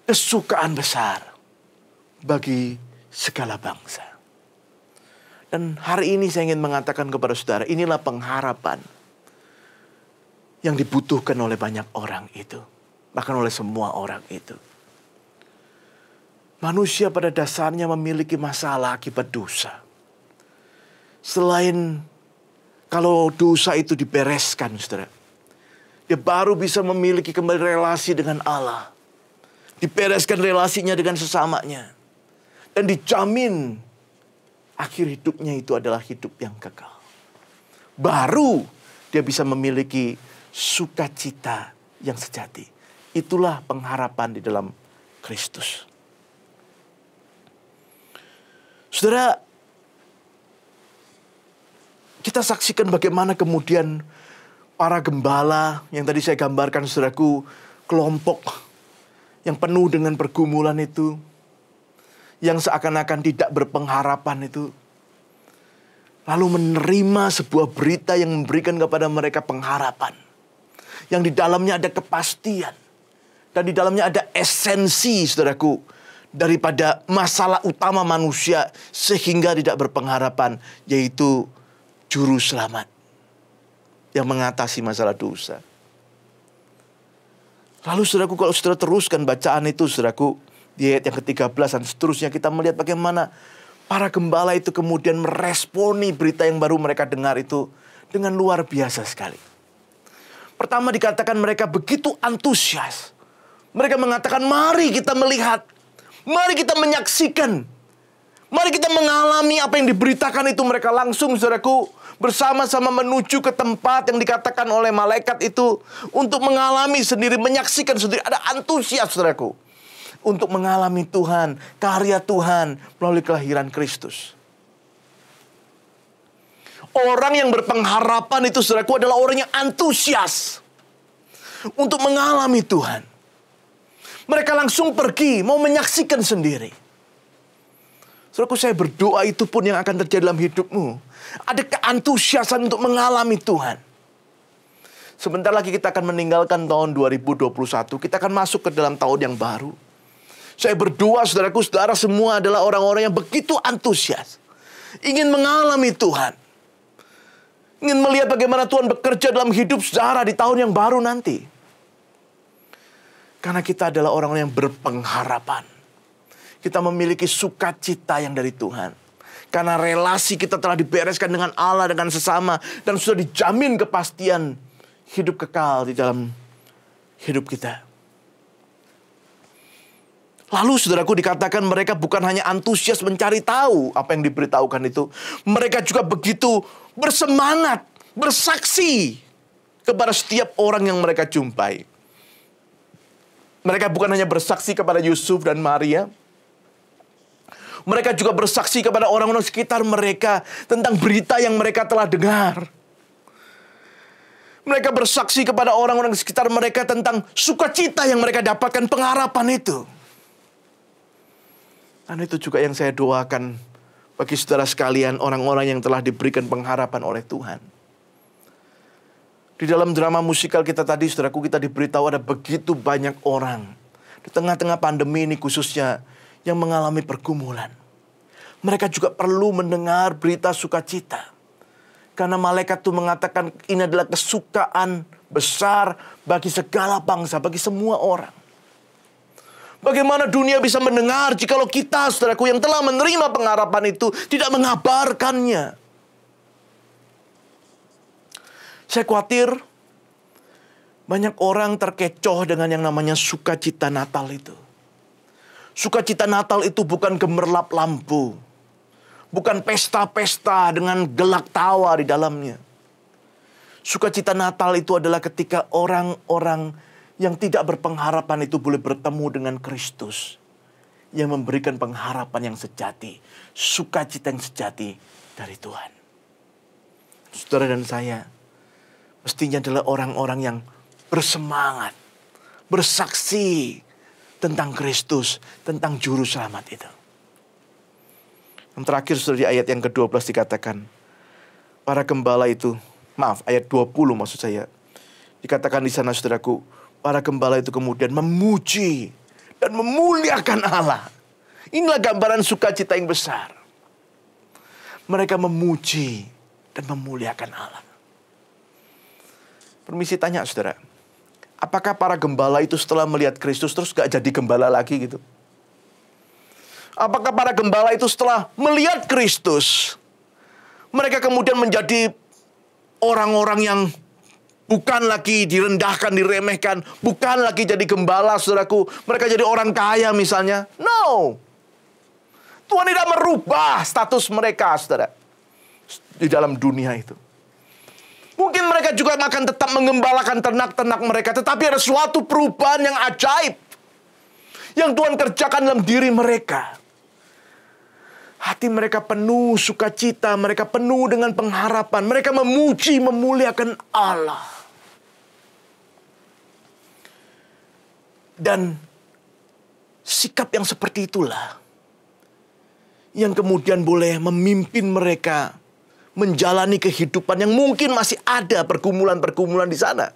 kesukaan besar bagi segala bangsa. Dan hari ini saya ingin mengatakan kepada saudara, inilah pengharapan yang dibutuhkan oleh banyak orang itu. Bahkan oleh semua orang itu. Manusia pada dasarnya memiliki masalah akibat dosa. Selain kalau dosa itu dibereskan, saudara, dia baru bisa memiliki kembali relasi dengan Allah. Dibereskan relasinya dengan sesamanya. Dan dijamin akhir hidupnya itu adalah hidup yang kekal. Baru dia bisa memiliki sukacita yang sejati. Itulah pengharapan di dalam Kristus. Saudara, kita saksikan bagaimana kemudian para gembala yang tadi saya gambarkan, saudaraku, kelompok yang penuh dengan pergumulan itu, yang seakan-akan tidak berpengharapan itu, lalu menerima sebuah berita yang memberikan kepada mereka pengharapan, yang di dalamnya ada kepastian, dan di dalamnya ada esensi, saudaraku, daripada masalah utama manusia sehingga tidak berpengharapan, yaitu Juru Selamat yang mengatasi masalah dosa. Lalu, saudaraku, kalau saudara teruskan bacaan itu, saudaraku, di ayat yang ke-13 dan seterusnya, kita melihat bagaimana para gembala itu kemudian meresponi berita yang baru mereka dengar itu dengan luar biasa sekali. Pertama dikatakan mereka begitu antusias. Mereka mengatakan, mari kita melihat, mari kita menyaksikan, mari kita mengalami apa yang diberitakan itu. Mereka langsung, saudaraku, bersama-sama menuju ke tempat yang dikatakan oleh malaikat itu untuk mengalami sendiri, menyaksikan sendiri. Ada antusias, saudaraku, untuk mengalami Tuhan, karya Tuhan melalui kelahiran Kristus. Orang yang berpengharapan itu, saudaraku, adalah orang yang antusias untuk mengalami Tuhan. Mereka langsung pergi, mau menyaksikan sendiri. Saudaraku, saya berdoa itu pun yang akan terjadi dalam hidupmu. Ada keantusiasan untuk mengalami Tuhan. Sebentar lagi kita akan meninggalkan tahun 2021. Kita akan masuk ke dalam tahun yang baru. Saya berdoa saudaraku, saudara semua adalah orang-orang yang begitu antusias. Ingin mengalami Tuhan. Ingin melihat bagaimana Tuhan bekerja dalam hidup saudara di tahun yang baru nanti. Karena kita adalah orang-orang yang berpengharapan. Kita memiliki sukacita yang dari Tuhan. Karena relasi kita telah dibereskan dengan Allah, dengan sesama. Dan sudah dijamin kepastian hidup kekal di dalam hidup kita. Lalu saudaraku dikatakan mereka bukan hanya antusias mencari tahu apa yang diberitahukan itu. Mereka juga begitu bersemangat, bersaksi kepada setiap orang yang mereka jumpai. Mereka bukan hanya bersaksi kepada Yusuf dan Maria. Mereka juga bersaksi kepada orang-orang sekitar mereka tentang berita yang mereka telah dengar. Mereka bersaksi kepada orang-orang sekitar mereka tentang sukacita yang mereka dapatkan, pengharapan itu. Dan itu juga yang saya doakan bagi saudara sekalian, orang-orang yang telah diberikan pengharapan oleh Tuhan. Di dalam drama musikal kita tadi, saudaraku, kita diberitahu ada begitu banyak orang di tengah-tengah pandemi ini khususnya yang mengalami pergumulan. Mereka juga perlu mendengar berita sukacita. Karena malaikat itu mengatakan ini adalah kesukaan besar bagi segala bangsa, bagi semua orang. Bagaimana dunia bisa mendengar jikalau kita, saudaraku, yang telah menerima pengharapan itu tidak mengabarkannya? Saya khawatir banyak orang terkecoh dengan yang namanya sukacita Natal itu. Sukacita Natal itu bukan gemerlap lampu. Bukan pesta-pesta dengan gelak tawa di dalamnya. Sukacita Natal itu adalah ketika orang-orang yang tidak berpengharapan itu boleh bertemu dengan Kristus. Yang memberikan pengharapan yang sejati. Sukacita yang sejati dari Tuhan. Saudara dan saya mestinya adalah orang-orang yang bersemangat. Bersaksi tentang Kristus. Tentang Juru Selamat itu. Yang terakhir sudah di ayat yang ke-12 dikatakan. Para gembala itu. Maaf, ayat 20 maksud saya. Dikatakan di sana saudaraku. Para gembala itu kemudian memuji. Dan memuliakan Allah. Inilah gambaran sukacita yang besar. Mereka memuji. Dan memuliakan Allah. Permisi tanya saudara. Apakah para gembala itu setelah melihat Kristus terus gak jadi gembala lagi gitu? Apakah para gembala itu setelah melihat Kristus, mereka kemudian menjadi orang-orang yang bukan lagi direndahkan, diremehkan, bukan lagi jadi gembala, saudaraku. Mereka jadi orang kaya misalnya. No. Tuhan tidak merubah status mereka, saudara, di dalam dunia itu. Mungkin mereka juga akan tetap mengembalakan ternak-ternak mereka, tetapi ada suatu perubahan yang ajaib yang Tuhan kerjakan dalam diri mereka. Hati mereka penuh sukacita, mereka penuh dengan pengharapan. Mereka memuji, memuliakan Allah. Dan sikap yang seperti itulah yang kemudian boleh memimpin mereka menjalani kehidupan yang mungkin masih ada pergumulan-pergumulan di sana.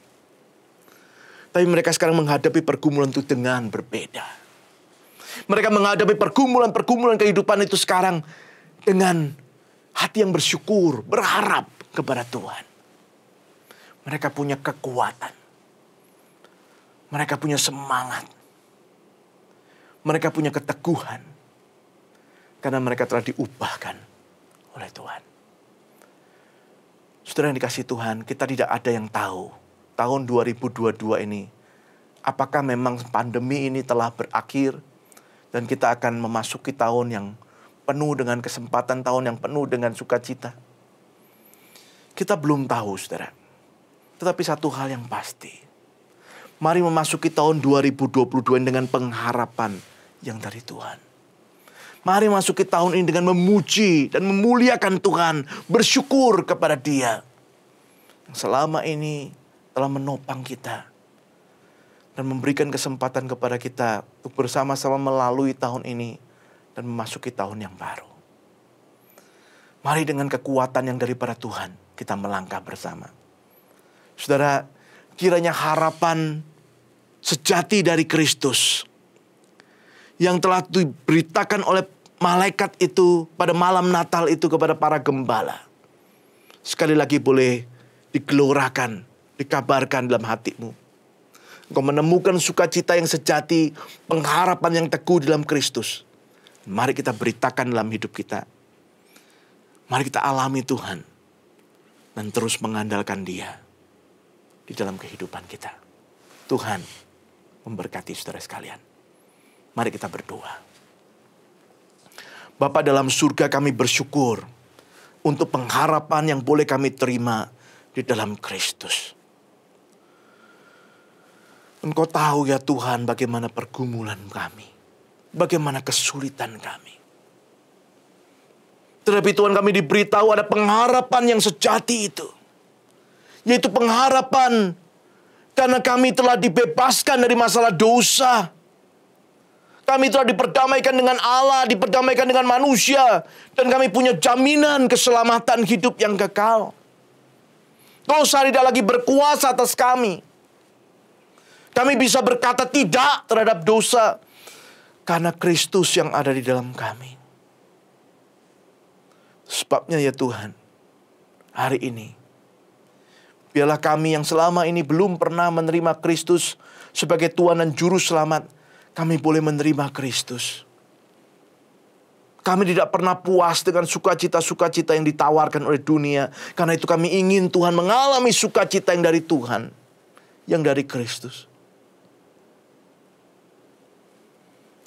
Tapi mereka sekarang menghadapi pergumulan itu dengan berbeda. Mereka menghadapi pergumulan-pergumulan kehidupan itu sekarang dengan hati yang bersyukur, berharap kepada Tuhan. Mereka punya kekuatan. Mereka punya semangat. Mereka punya keteguhan. Karena mereka telah diubahkan oleh Tuhan. Saudara yang dikasihi Tuhan, kita tidak ada yang tahu tahun 2022 ini apakah memang pandemi ini telah berakhir dan kita akan memasuki tahun yang penuh dengan kesempatan, tahun yang penuh dengan sukacita. Kita belum tahu, saudara. Tetapi satu hal yang pasti. Mari memasuki tahun 2022 dengan pengharapan yang dari Tuhan. Mari masuki tahun ini dengan memuji dan memuliakan Tuhan. Bersyukur kepada Dia yang selama ini telah menopang kita. Dan memberikan kesempatan kepada kita untuk bersama-sama melalui tahun ini dan memasuki tahun yang baru. Mari dengan kekuatan yang daripada Tuhan kita melangkah bersama. Saudara, kiranya harapan sejati dari Kristus yang telah diberitakan oleh malaikat itu pada malam Natal itu kepada para gembala, sekali lagi boleh digelorakan, dikabarkan dalam hatimu. Engkau menemukan sukacita yang sejati, pengharapan yang teguh dalam Kristus. Mari kita beritakan dalam hidup kita. Mari kita alami Tuhan dan terus mengandalkan Dia di dalam kehidupan kita. Tuhan memberkati saudara sekalian. Mari kita berdoa. Bapa dalam surga, kami bersyukur untuk pengharapan yang boleh kami terima di dalam Kristus. Engkau tahu ya Tuhan bagaimana pergumulan kami, bagaimana kesulitan kami. Tetapi Tuhan, kami diberitahu ada pengharapan yang sejati itu, yaitu pengharapan karena kami telah dibebaskan dari masalah dosa. Kami telah diperdamaikan dengan Allah, diperdamaikan dengan manusia. Dan kami punya jaminan keselamatan hidup yang kekal. Dosa tidak lagi berkuasa atas kami. Kami bisa berkata tidak terhadap dosa karena Kristus yang ada di dalam kami. Sebabnya ya Tuhan, hari ini, biarlah kami yang selama ini belum pernah menerima Kristus sebagai Tuhan dan Juru Selamat, kami boleh menerima Kristus. Kami tidak pernah puas dengan sukacita-sukacita yang ditawarkan oleh dunia. Karena itu kami ingin Tuhan mengalami sukacita yang dari Tuhan, yang dari Kristus.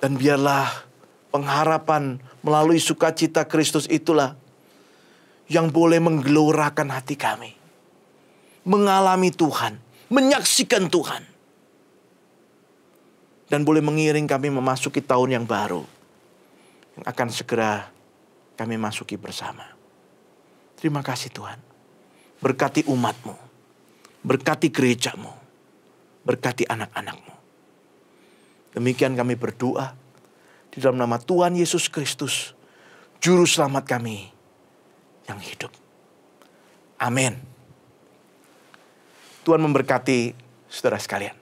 Dan biarlah pengharapan melalui sukacita Kristus itulah yang boleh menggelorakan hati kami. Mengalami Tuhan, menyaksikan Tuhan. Dan boleh mengiring kami memasuki tahun yang baru, yang akan segera kami masuki bersama. Terima kasih Tuhan. Berkati umat-Mu, berkati gereja-Mu, berkati anak-anak-Mu. Demikian kami berdoa di dalam nama Tuhan Yesus Kristus, Juru Selamat kami yang hidup. Amin. Tuhan memberkati saudara sekalian.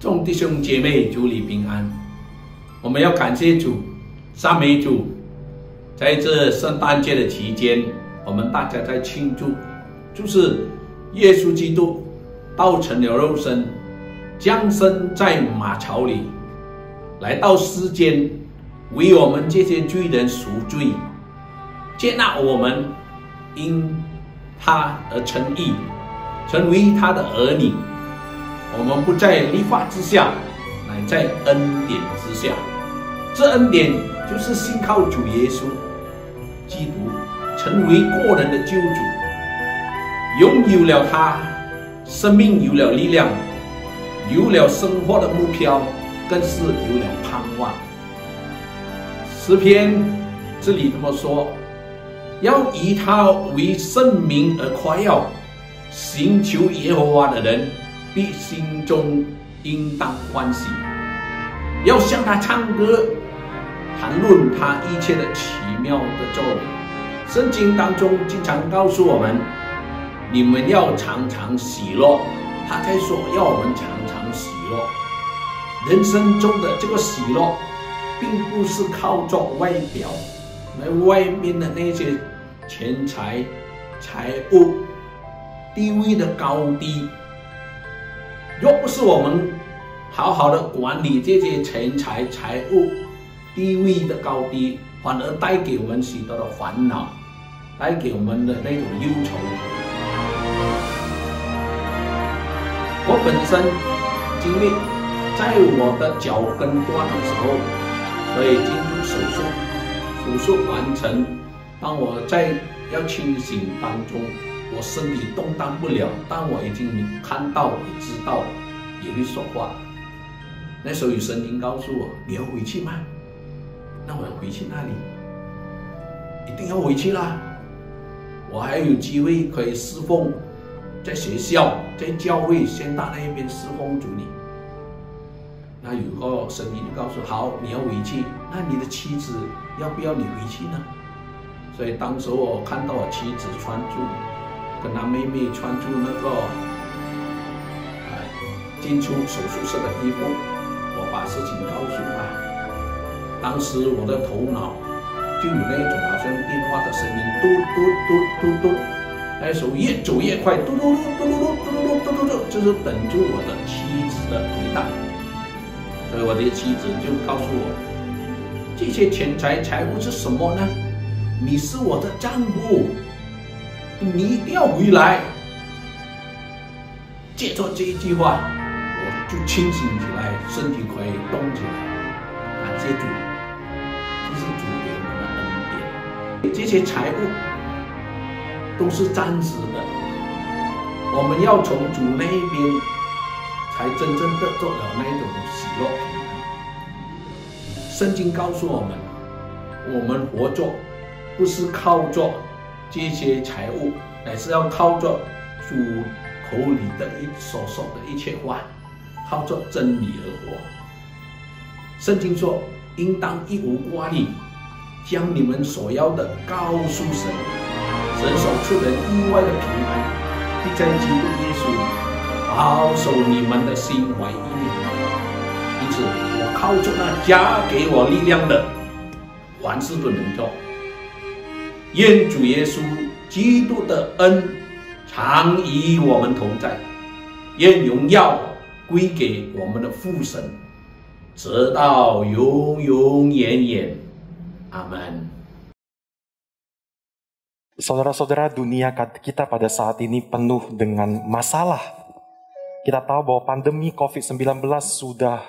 众弟兄姐妹，主里平安。我们要感谢主，赞美主。在这圣诞节的期间，我们大家在庆祝，就是耶稣基督道成了肉身，降生在马槽里，来到世间，为我们这些罪人赎罪，接纳我们，因他而称义，成为他的儿女。我们不在律法之下，乃在恩典之下。这恩典就是信靠主耶稣基督，成为个人的救主，拥有了他，生命有了力量，有了生活的目标，更是有了盼望。诗篇这里这么说，要以他为圣名而夸耀，寻求耶和华的人必心中应当欢喜，要向他唱歌，谈论他一切的奇妙的作为。圣经当中经常告诉我们，你们要常常喜乐。他在说要我们常常喜乐。人生中的这个喜乐并不是靠着外表，外面的那些钱财、财物、地位的高低。若不是我们好好的管理这些钱财、财物、地位的高低，反而带给我们许多的烦恼，带给我们的那种忧愁。我本身经历，在我的脚跟断的时候，所以进入手术完成。当我在要清醒当中，我身体动弹不了，但我已经看到，也知道，也会说话。那时候有声音告诉我：“你要回去吗？”那我要回去哪里？一定要回去啦！我还有机会可以侍奉，在学校、在教会、宣大那一边侍奉主你。那有个声音告诉：“好，你要回去，那你的妻子要不要你回去呢？”所以当时我看到我妻子穿住，跟她妹妹穿住那个进出手术室的衣服，我把事情告诉她。当时我的头脑就有那种好像电话的声音，嘟嘟嘟嘟嘟，那时候越走越快，嘟嘟嘟嘟嘟嘟嘟嘟嘟，就是等住我的妻子的回答。所以我的妻子就告诉我，这些钱财财物是什么呢？你是我的丈夫，你一定要回来。借着这一句话，我就清醒起来，身体可以动起来。感谢主，这是主给我们的恩典。这些财物都是暂时的，我们要从主那一边才真正得到了那种喜乐平安。圣经告诉我们，我们活着不是靠着这些财物，乃是要靠着主口里的所说的一切话，靠着真理而活。圣经说，应当一无挂虑，将你们所要的告诉神，神所赐人意外的平安，必在基督耶稣保守你们的心怀意念。因此，我靠着那加给我力量的，凡事都能做。愿主耶稣基督的恩常与我们同在，愿荣耀归给我们的父神，直到永永远远。阿门。 Saudara-saudara, dunia kita pada saat ini penuh dengan masalah. Kita tahu bahwa pandemi COVID-19 sudah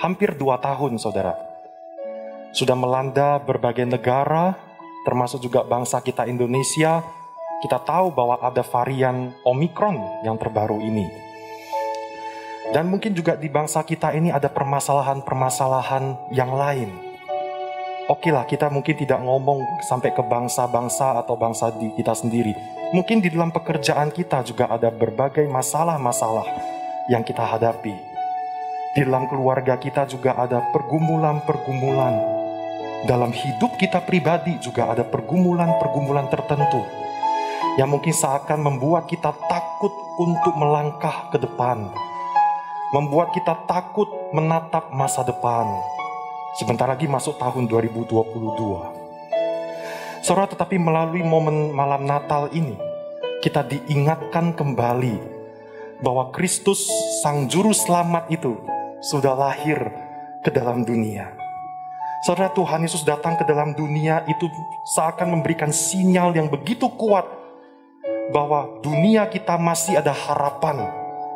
hampir 2 tahun, saudara. Sudah melanda berbagai negara, termasuk juga bangsa kita Indonesia. Kita tahu bahwa ada varian Omicron yang terbaru ini. Dan mungkin juga di bangsa kita ini ada permasalahan-permasalahan yang lain. Oke lah, kita mungkin tidak ngomong sampai ke bangsa-bangsa atau bangsa di kita sendiri. Mungkin di dalam pekerjaan kita juga ada berbagai masalah-masalah yang kita hadapi. Di dalam keluarga kita juga ada pergumulan-pergumulan. Dalam hidup kita pribadi juga ada pergumulan-pergumulan tertentu yang mungkin seakan membuat kita takut untuk melangkah ke depan. membuat kita takut menatap masa depan. Sebentar lagi masuk tahun 2022. Saudara, tetapi melalui momen malam Natal ini, kita diingatkan kembali bahwa Kristus, Sang Juru Selamat itu, sudah lahir ke dalam dunia. Saudara, Tuhan Yesus datang ke dalam dunia itu seakan memberikan sinyal yang begitu kuat bahwa dunia kita masih ada harapan.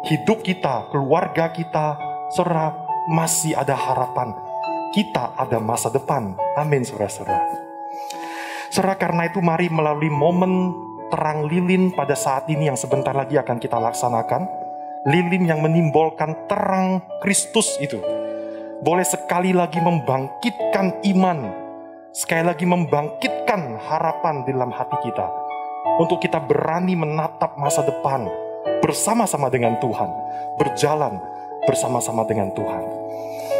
Hidup kita, keluarga kita, saudara, masih ada harapan. Kita ada masa depan. Amin, saudara-saudara. Saudara, karena itu mari melalui momen terang lilin pada saat ini yang sebentar lagi akan kita laksanakan, lilin yang menimbolkan terang Kristus itu, boleh sekali lagi membangkitkan iman, sekali lagi membangkitkan harapan di dalam hati kita, untuk kita berani menatap masa depan bersama-sama dengan Tuhan, berjalan bersama-sama dengan Tuhan.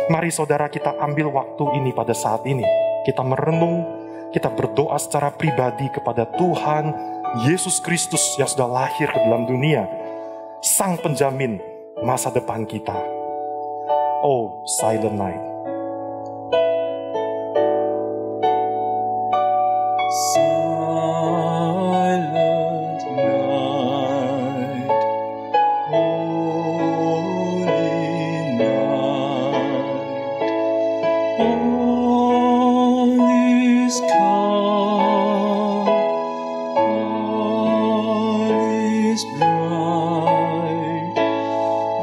Mari saudara, kita ambil waktu ini pada saat ini, kita merenung, kita berdoa secara pribadi kepada Tuhan Yesus Kristus yang sudah lahir ke dalam dunia, Sang Penjamin masa depan kita. Oh, silent night. Silent night, holy night, all is calm, all is bright,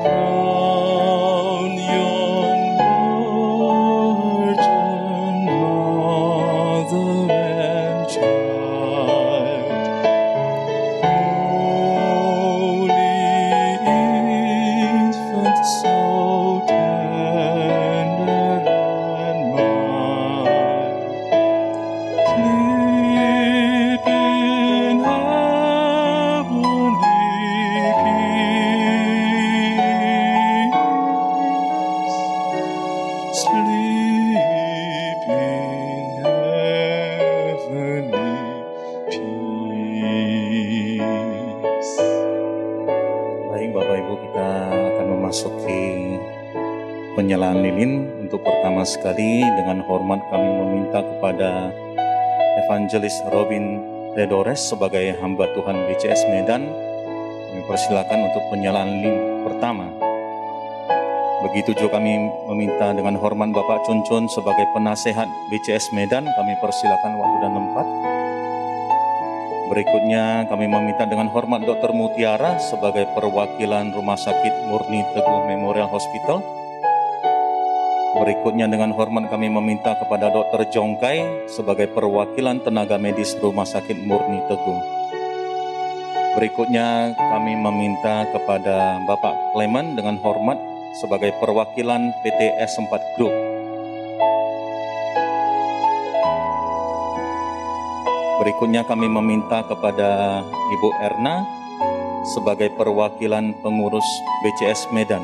round yon virgin mother and child. Holy infant, so tender and mild, sleep in heavenly peace, sleep in heavenly peace. Baik Bapak Ibu, kita akan memasuki penyalaan lilin. Untuk pertama sekali, dengan hormat kami meminta kepada Evangelis Robin Redores sebagai hamba Tuhan BCS Medan, kami persilakan untuk penyalaan lilin pertama. Begitu juga kami meminta dengan hormat Bapak Cuncun sebagai penasehat BCS Medan, kami persilakan waktu dan tempat. Berikutnya kami meminta dengan hormat Dr. Mutiara sebagai perwakilan Rumah Sakit Murni Teguh Memorial Hospital. Berikutnya dengan hormat kami meminta kepada Dr. Jongkai sebagai perwakilan tenaga medis Rumah Sakit Murni Teguh. Berikutnya kami meminta kepada Bapak Clement dengan hormat sebagai perwakilan PT S4 Group. Berikutnya kami meminta kepada Ibu Erna sebagai perwakilan pengurus BCS Medan.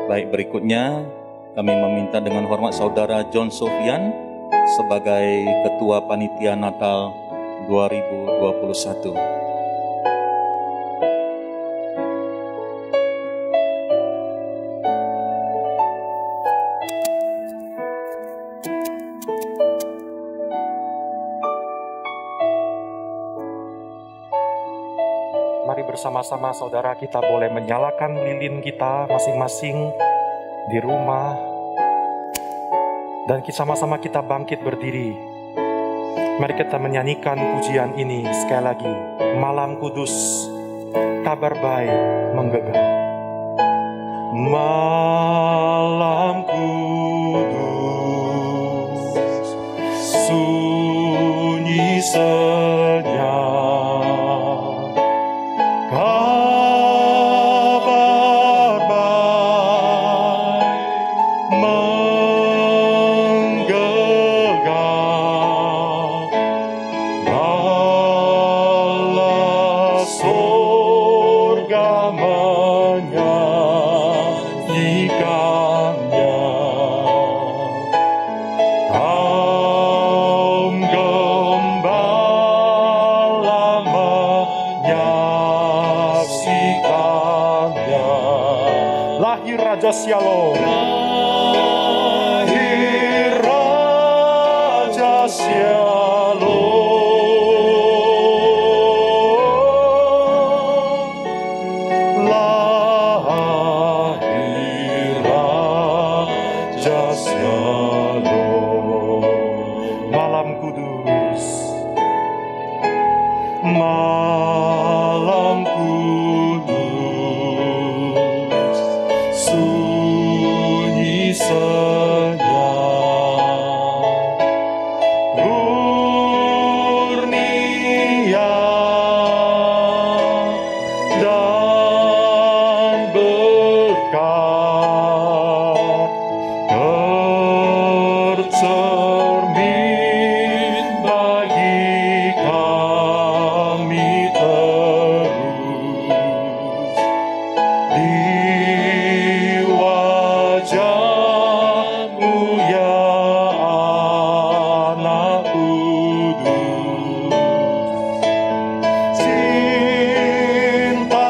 Baik, berikutnya kami meminta dengan hormat Saudara John Sofian sebagai Ketua Panitia Natal 2021. Mari bersama-sama saudara, kita boleh menyalakan lilin kita masing-masing di rumah, dan sama-sama kita bangkit berdiri. Mari kita menyanyikan pujian ini sekali lagi. Malam kudus, kabar baik menggegah. Malam kudus, sunyi senyap, kabar baik menggegah. Allah surga menyanyikannya. Kaum gembala Shalom. Lahir Raja Shalom. Lahir Raja Shalom. Malam kudus. Malam kudus, sunyi senyap, murnia dan berkat, tercermin bagi kami terus di wajah-Mu ya Anak Kudus. Cinta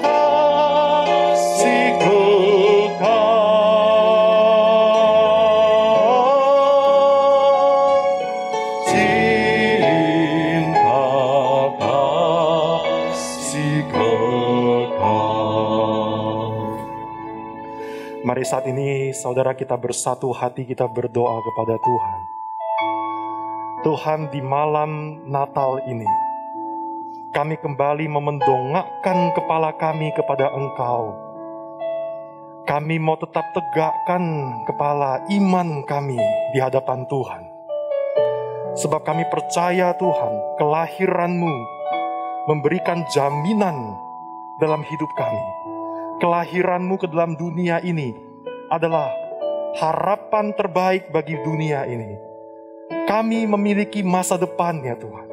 kasih kekal, cinta kasih kekal. Mari saat ini saudara kita bersatu hati, kita berdoa kepada Tuhan. Tuhan, di malam Natal ini kami kembali memendongakkan kepala kami kepada Engkau. Kami mau tetap tegakkan kepala iman kami di hadapan Tuhan. Sebab kami percaya Tuhan, kelahiran-Mu memberikan jaminan dalam hidup kami. Kelahiran-Mu ke dalam dunia ini adalah harapan terbaik bagi dunia ini. Kami memiliki masa depan ya Tuhan.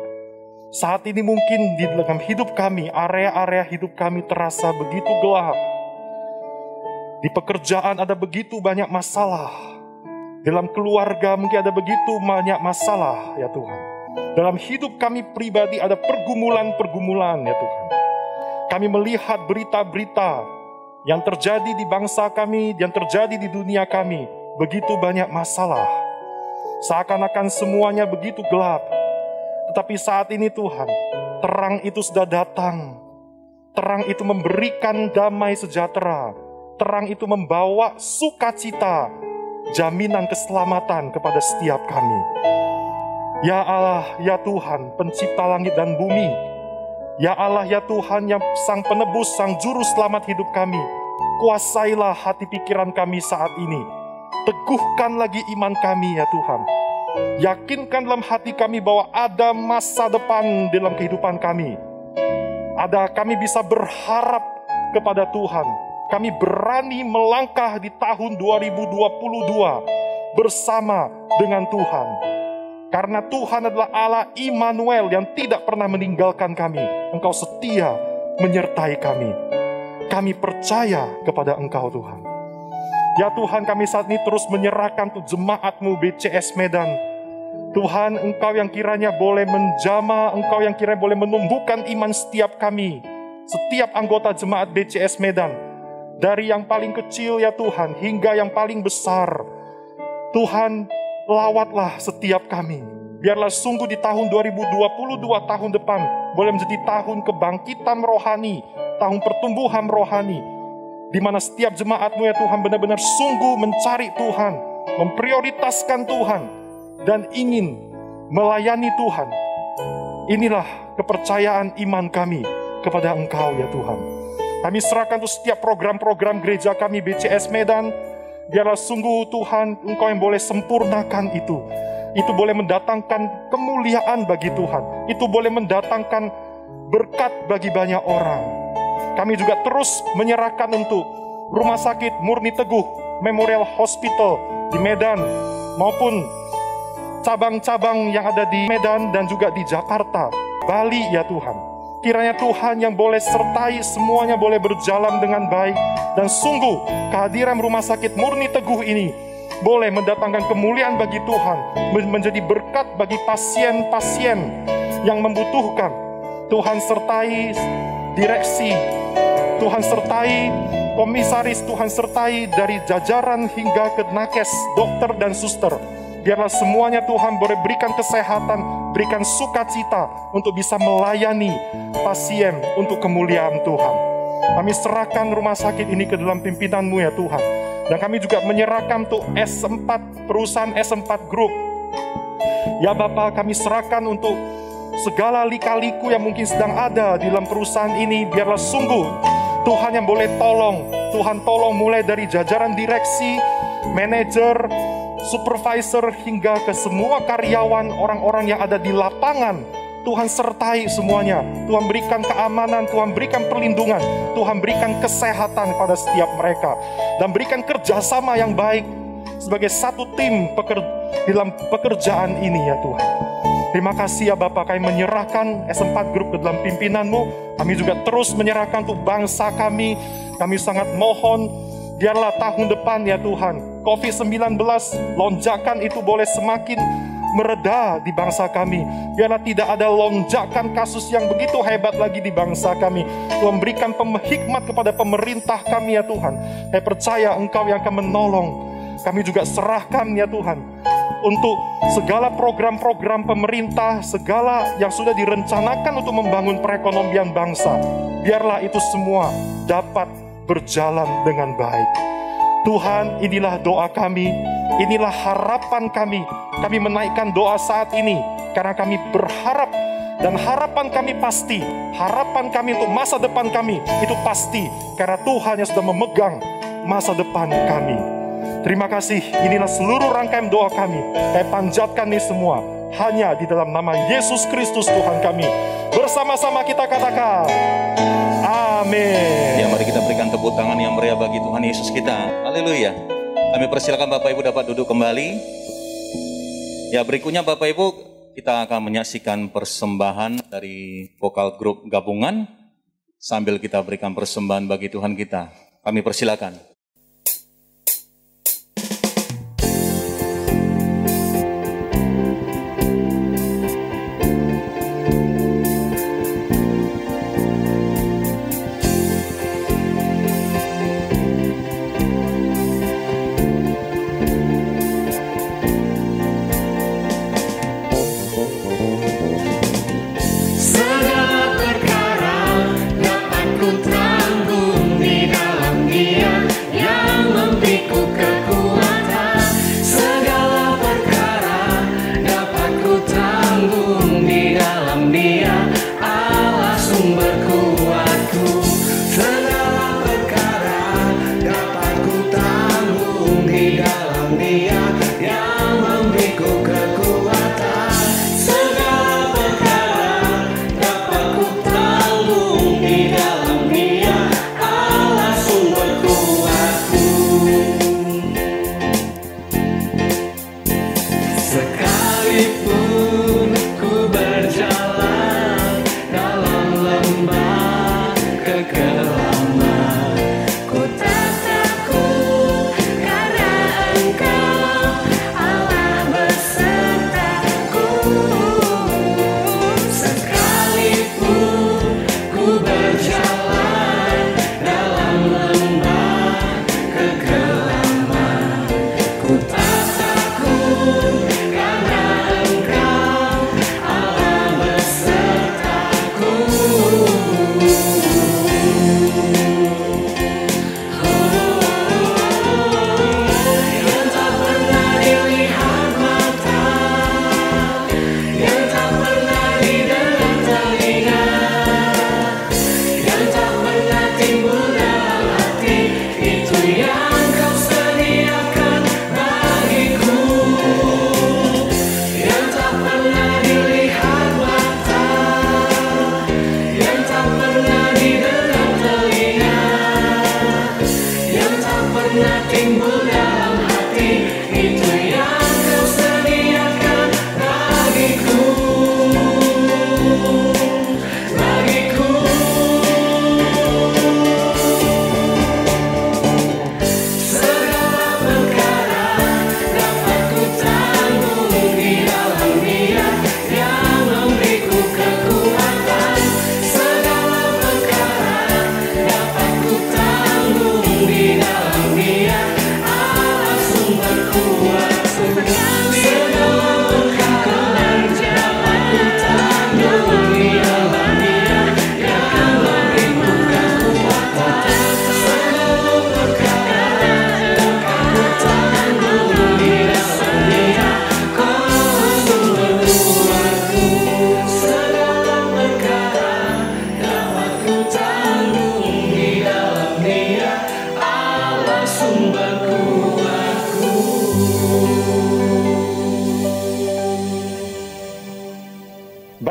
Saat ini mungkin di dalam hidup kami, area-area hidup kami terasa begitu gelap. Di pekerjaan ada begitu banyak masalah. Dalam keluarga mungkin ada begitu banyak masalah ya Tuhan. Dalam hidup kami pribadi ada pergumulan-pergumulan ya Tuhan. Kami melihat berita-berita yang terjadi di bangsa kami, yang terjadi di dunia kami. Begitu banyak masalah. Seakan-akan semuanya begitu gelap. Tetapi saat ini Tuhan, terang itu sudah datang. Terang itu memberikan damai sejahtera. Terang itu membawa sukacita, jaminan keselamatan kepada setiap kami. Ya Allah, ya Tuhan, pencipta langit dan bumi. Ya Allah, ya Tuhan yang sang penebus, sang juru selamat hidup kami. Kuasailah hati pikiran kami saat ini. Teguhkan lagi iman kami ya Tuhan. Yakinkan dalam hati kami bahwa ada masa depan dalam kehidupan kami. Kami bisa berharap kepada Tuhan. Kami berani melangkah di tahun 2022 bersama dengan Tuhan. Karena Tuhan adalah Allah Immanuel yang tidak pernah meninggalkan kami. Engkau setia menyertai kami. Kami percaya kepada Engkau Tuhan. Ya Tuhan, kami saat ini terus menyerahkan untuk jemaat-Mu BCS Medan. Tuhan, Engkau yang kiranya boleh menjamah, Engkau yang kiranya boleh menumbuhkan iman setiap kami, setiap anggota jemaat BCS Medan. Dari yang paling kecil ya Tuhan, hingga yang paling besar. Tuhan, lawatlah setiap kami. Biarlah sungguh di tahun 2022 tahun depan boleh menjadi tahun kebangkitan rohani, tahun pertumbuhan rohani, di mana setiap jemaat-Mu ya Tuhan benar-benar sungguh mencari Tuhan, memprioritaskan Tuhan, dan ingin melayani Tuhan. Inilah kepercayaan iman kami kepada Engkau ya Tuhan. Kami serahkan untuk setiap program-program gereja kami BCS Medan. Biarlah sungguh Tuhan, Engkau yang boleh sempurnakan itu. Itu boleh mendatangkan kemuliaan bagi Tuhan. Itu boleh mendatangkan berkat bagi banyak orang. Kami juga terus menyerahkan untuk Rumah Sakit Murni Teguh Memorial Hospital di Medan, maupun cabang-cabang yang ada di Medan dan juga di Jakarta, Bali ya Tuhan. Kiranya Tuhan yang boleh sertai semuanya boleh berjalan dengan baik. Dan sungguh kehadiran Rumah Sakit Murni Teguh ini boleh mendatangkan kemuliaan bagi Tuhan, menjadi berkat bagi pasien-pasien yang membutuhkan. Tuhan sertai direksi, Tuhan sertai komisaris Tuhan sertai dari jajaran hingga ke nakes, dokter dan suster. Biarlah semuanya Tuhan boleh berikan kesehatan, berikan sukacita untuk bisa melayani pasien untuk kemuliaan Tuhan. Kami serahkan rumah sakit ini ke dalam pimpinan-Mu ya Tuhan. Dan kami juga menyerahkan untuk S4, perusahaan S4 Group. Ya Bapa, kami serahkan untuk segala lika-liku yang mungkin sedang ada di dalam perusahaan ini. Biarlah sungguh Tuhan yang boleh tolong. Tuhan tolong mulai dari jajaran direksi, manajer, supervisor, hingga ke semua karyawan, orang-orang yang ada di lapangan. Tuhan sertai semuanya. Tuhan berikan keamanan, Tuhan berikan perlindungan, Tuhan berikan kesehatan pada setiap mereka. Dan berikan kerjasama yang baik sebagai satu tim dalam pekerjaan ini ya Tuhan. Terima kasih ya Bapak, kami menyerahkan S4 Group ke dalam pimpinan-Mu. Kami juga terus menyerahkan untuk bangsa kami. Kami sangat mohon, biarlah tahun depan ya Tuhan, COVID-19, lonjakan itu boleh semakin mereda di bangsa kami. Biarlah tidak ada lonjakan kasus yang begitu hebat lagi di bangsa kami. Tuhan berikan hikmat kepada pemerintah kami ya Tuhan. Saya percaya Engkau yang akan menolong. Kami juga serahkan ya Tuhan untuk segala program-program pemerintah, segala yang sudah direncanakan untuk membangun perekonomian bangsa. Biarlah itu semua dapat berjalan dengan baik. Tuhan, inilah doa kami, inilah harapan kami. Kami menaikkan doa saat ini karena kami berharap, dan harapan kami pasti, harapan kami untuk masa depan kami itu pasti karena Tuhan yang sudah memegang masa depan kami. Terima kasih, inilah seluruh rangkaian doa kami. Saya panjatkan ini semua hanya di dalam nama Yesus Kristus Tuhan kami. Bersama-sama kita katakan, amin. Ya, mari kita berikan tepuk tangan yang meriah bagi Tuhan Yesus kita. Haleluya. Kami persilakan Bapak Ibu dapat duduk kembali. Ya, berikutnya Bapak Ibu, kita akan menyaksikan persembahan dari vokal grup gabungan sambil kita berikan persembahan bagi Tuhan kita. Kami persilakan. Ku tak takut karena Engkau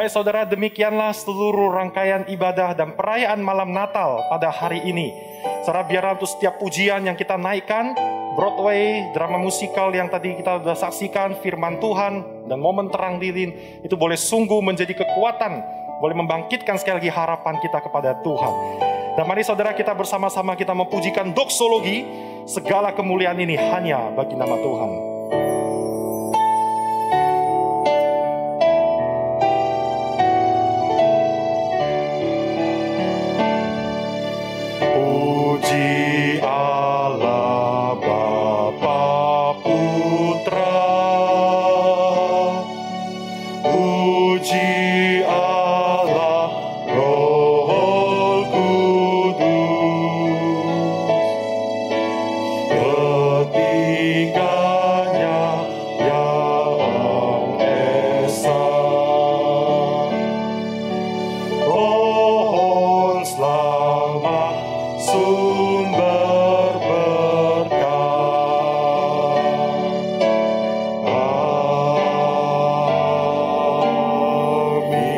Baik saudara, demikianlah seluruh rangkaian ibadah dan perayaan malam Natal pada hari ini. Saudara, biarlah untuk setiap pujian yang kita naikkan, Broadway, drama musikal yang tadi kita sudah saksikan, firman Tuhan, dan momen terang lilin, itu boleh sungguh menjadi kekuatan, boleh membangkitkan sekali lagi harapan kita kepada Tuhan. Dan mari saudara, kita bersama-sama kita memujikan doksologi, segala kemuliaan ini hanya bagi nama Tuhan. Puji Allah Bapa Putra, puji Allah Roh Kudus, ketiganya yang esa. Pohon selamat sumber berkah. Amin.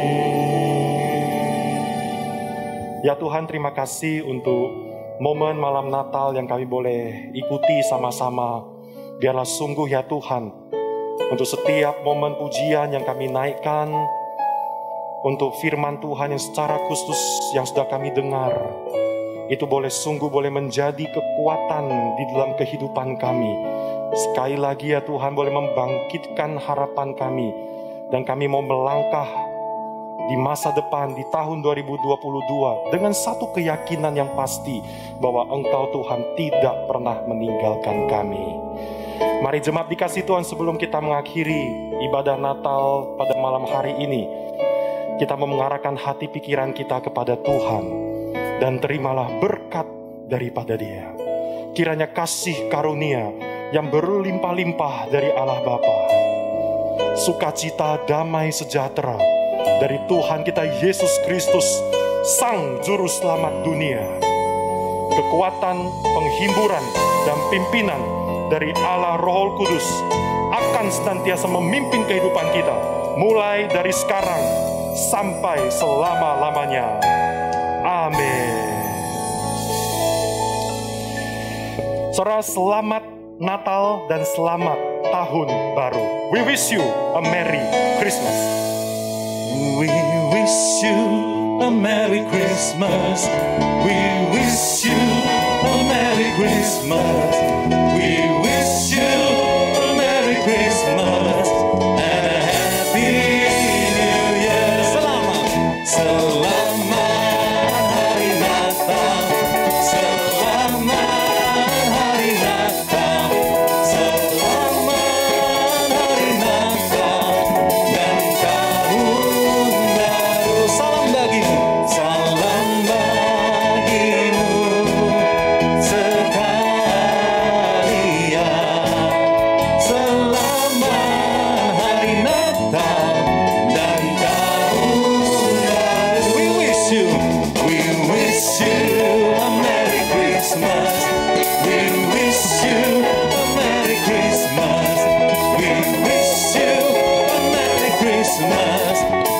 Ya Tuhan, terima kasih untuk momen malam Natal yang kami boleh ikuti sama-sama. Biarlah sungguh ya Tuhan, untuk setiap momen pujian yang kami naikkan, untuk firman Tuhan yang secara khusus yang sudah kami dengar, itu boleh sungguh boleh menjadi kekuatan di dalam kehidupan kami. Sekali lagi ya Tuhan, boleh membangkitkan harapan kami, dan kami mau melangkah di masa depan, di tahun 2022 dengan satu keyakinan yang pasti bahwa Engkau Tuhan tidak pernah meninggalkan kami. Mari jemaat dikasih Tuhan, sebelum kita mengakhiri ibadah Natal pada malam hari ini, kita mau mengarahkan hati pikiran kita kepada Tuhan, dan terimalah berkat daripada Dia. Kiranya kasih karunia yang berlimpah-limpah dari Allah Bapa, sukacita, damai, sejahtera dari Tuhan kita Yesus Kristus, Sang Juru Selamat dunia, kekuatan, penghiburan, dan pimpinan dari Allah Roh Kudus akan senantiasa memimpin kehidupan kita, mulai dari sekarang sampai selama-lamanya. Amin. Saudara, selamat Natal dan selamat Tahun Baru. We wish you a Merry Christmas. We wish you a Merry Christmas. We wish you a Merry Christmas. We wish you a Merry Christmas and a Happy New Year. Selamat Hari Natal. Selamat Hari Natal. Selamat Hari Natal dan tahun baru. Salam bagimu, salam bagimu sekalian. Selamat Hari Natal dan tahun baru. We wish you a Merry Christmas. We wish you a Merry Christmas. We wish you a Merry Christmas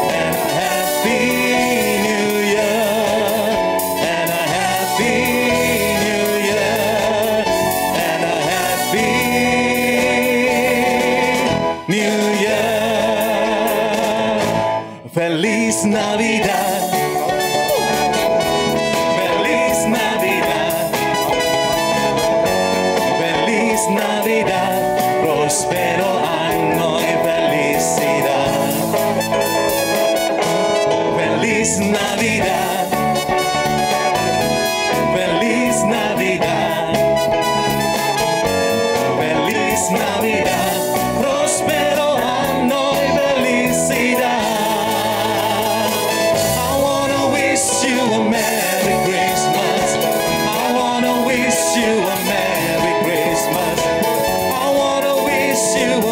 and a Happy New Year. And a Happy New Year. And a Happy New Year. Feliz Navidad. Feliz Navidad. Feliz Navidad. Prospero año y felicidad. Feliz Navidad. Feliz Navidad. Feliz Navidad. Prospero año y felicidad. I wanna wish you a Merry Christmas. I wanna wish you a Merry Christmas. I wanna wish you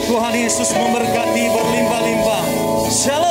Tuhan Yesus memberkati berlimpah-limpah. Shalom.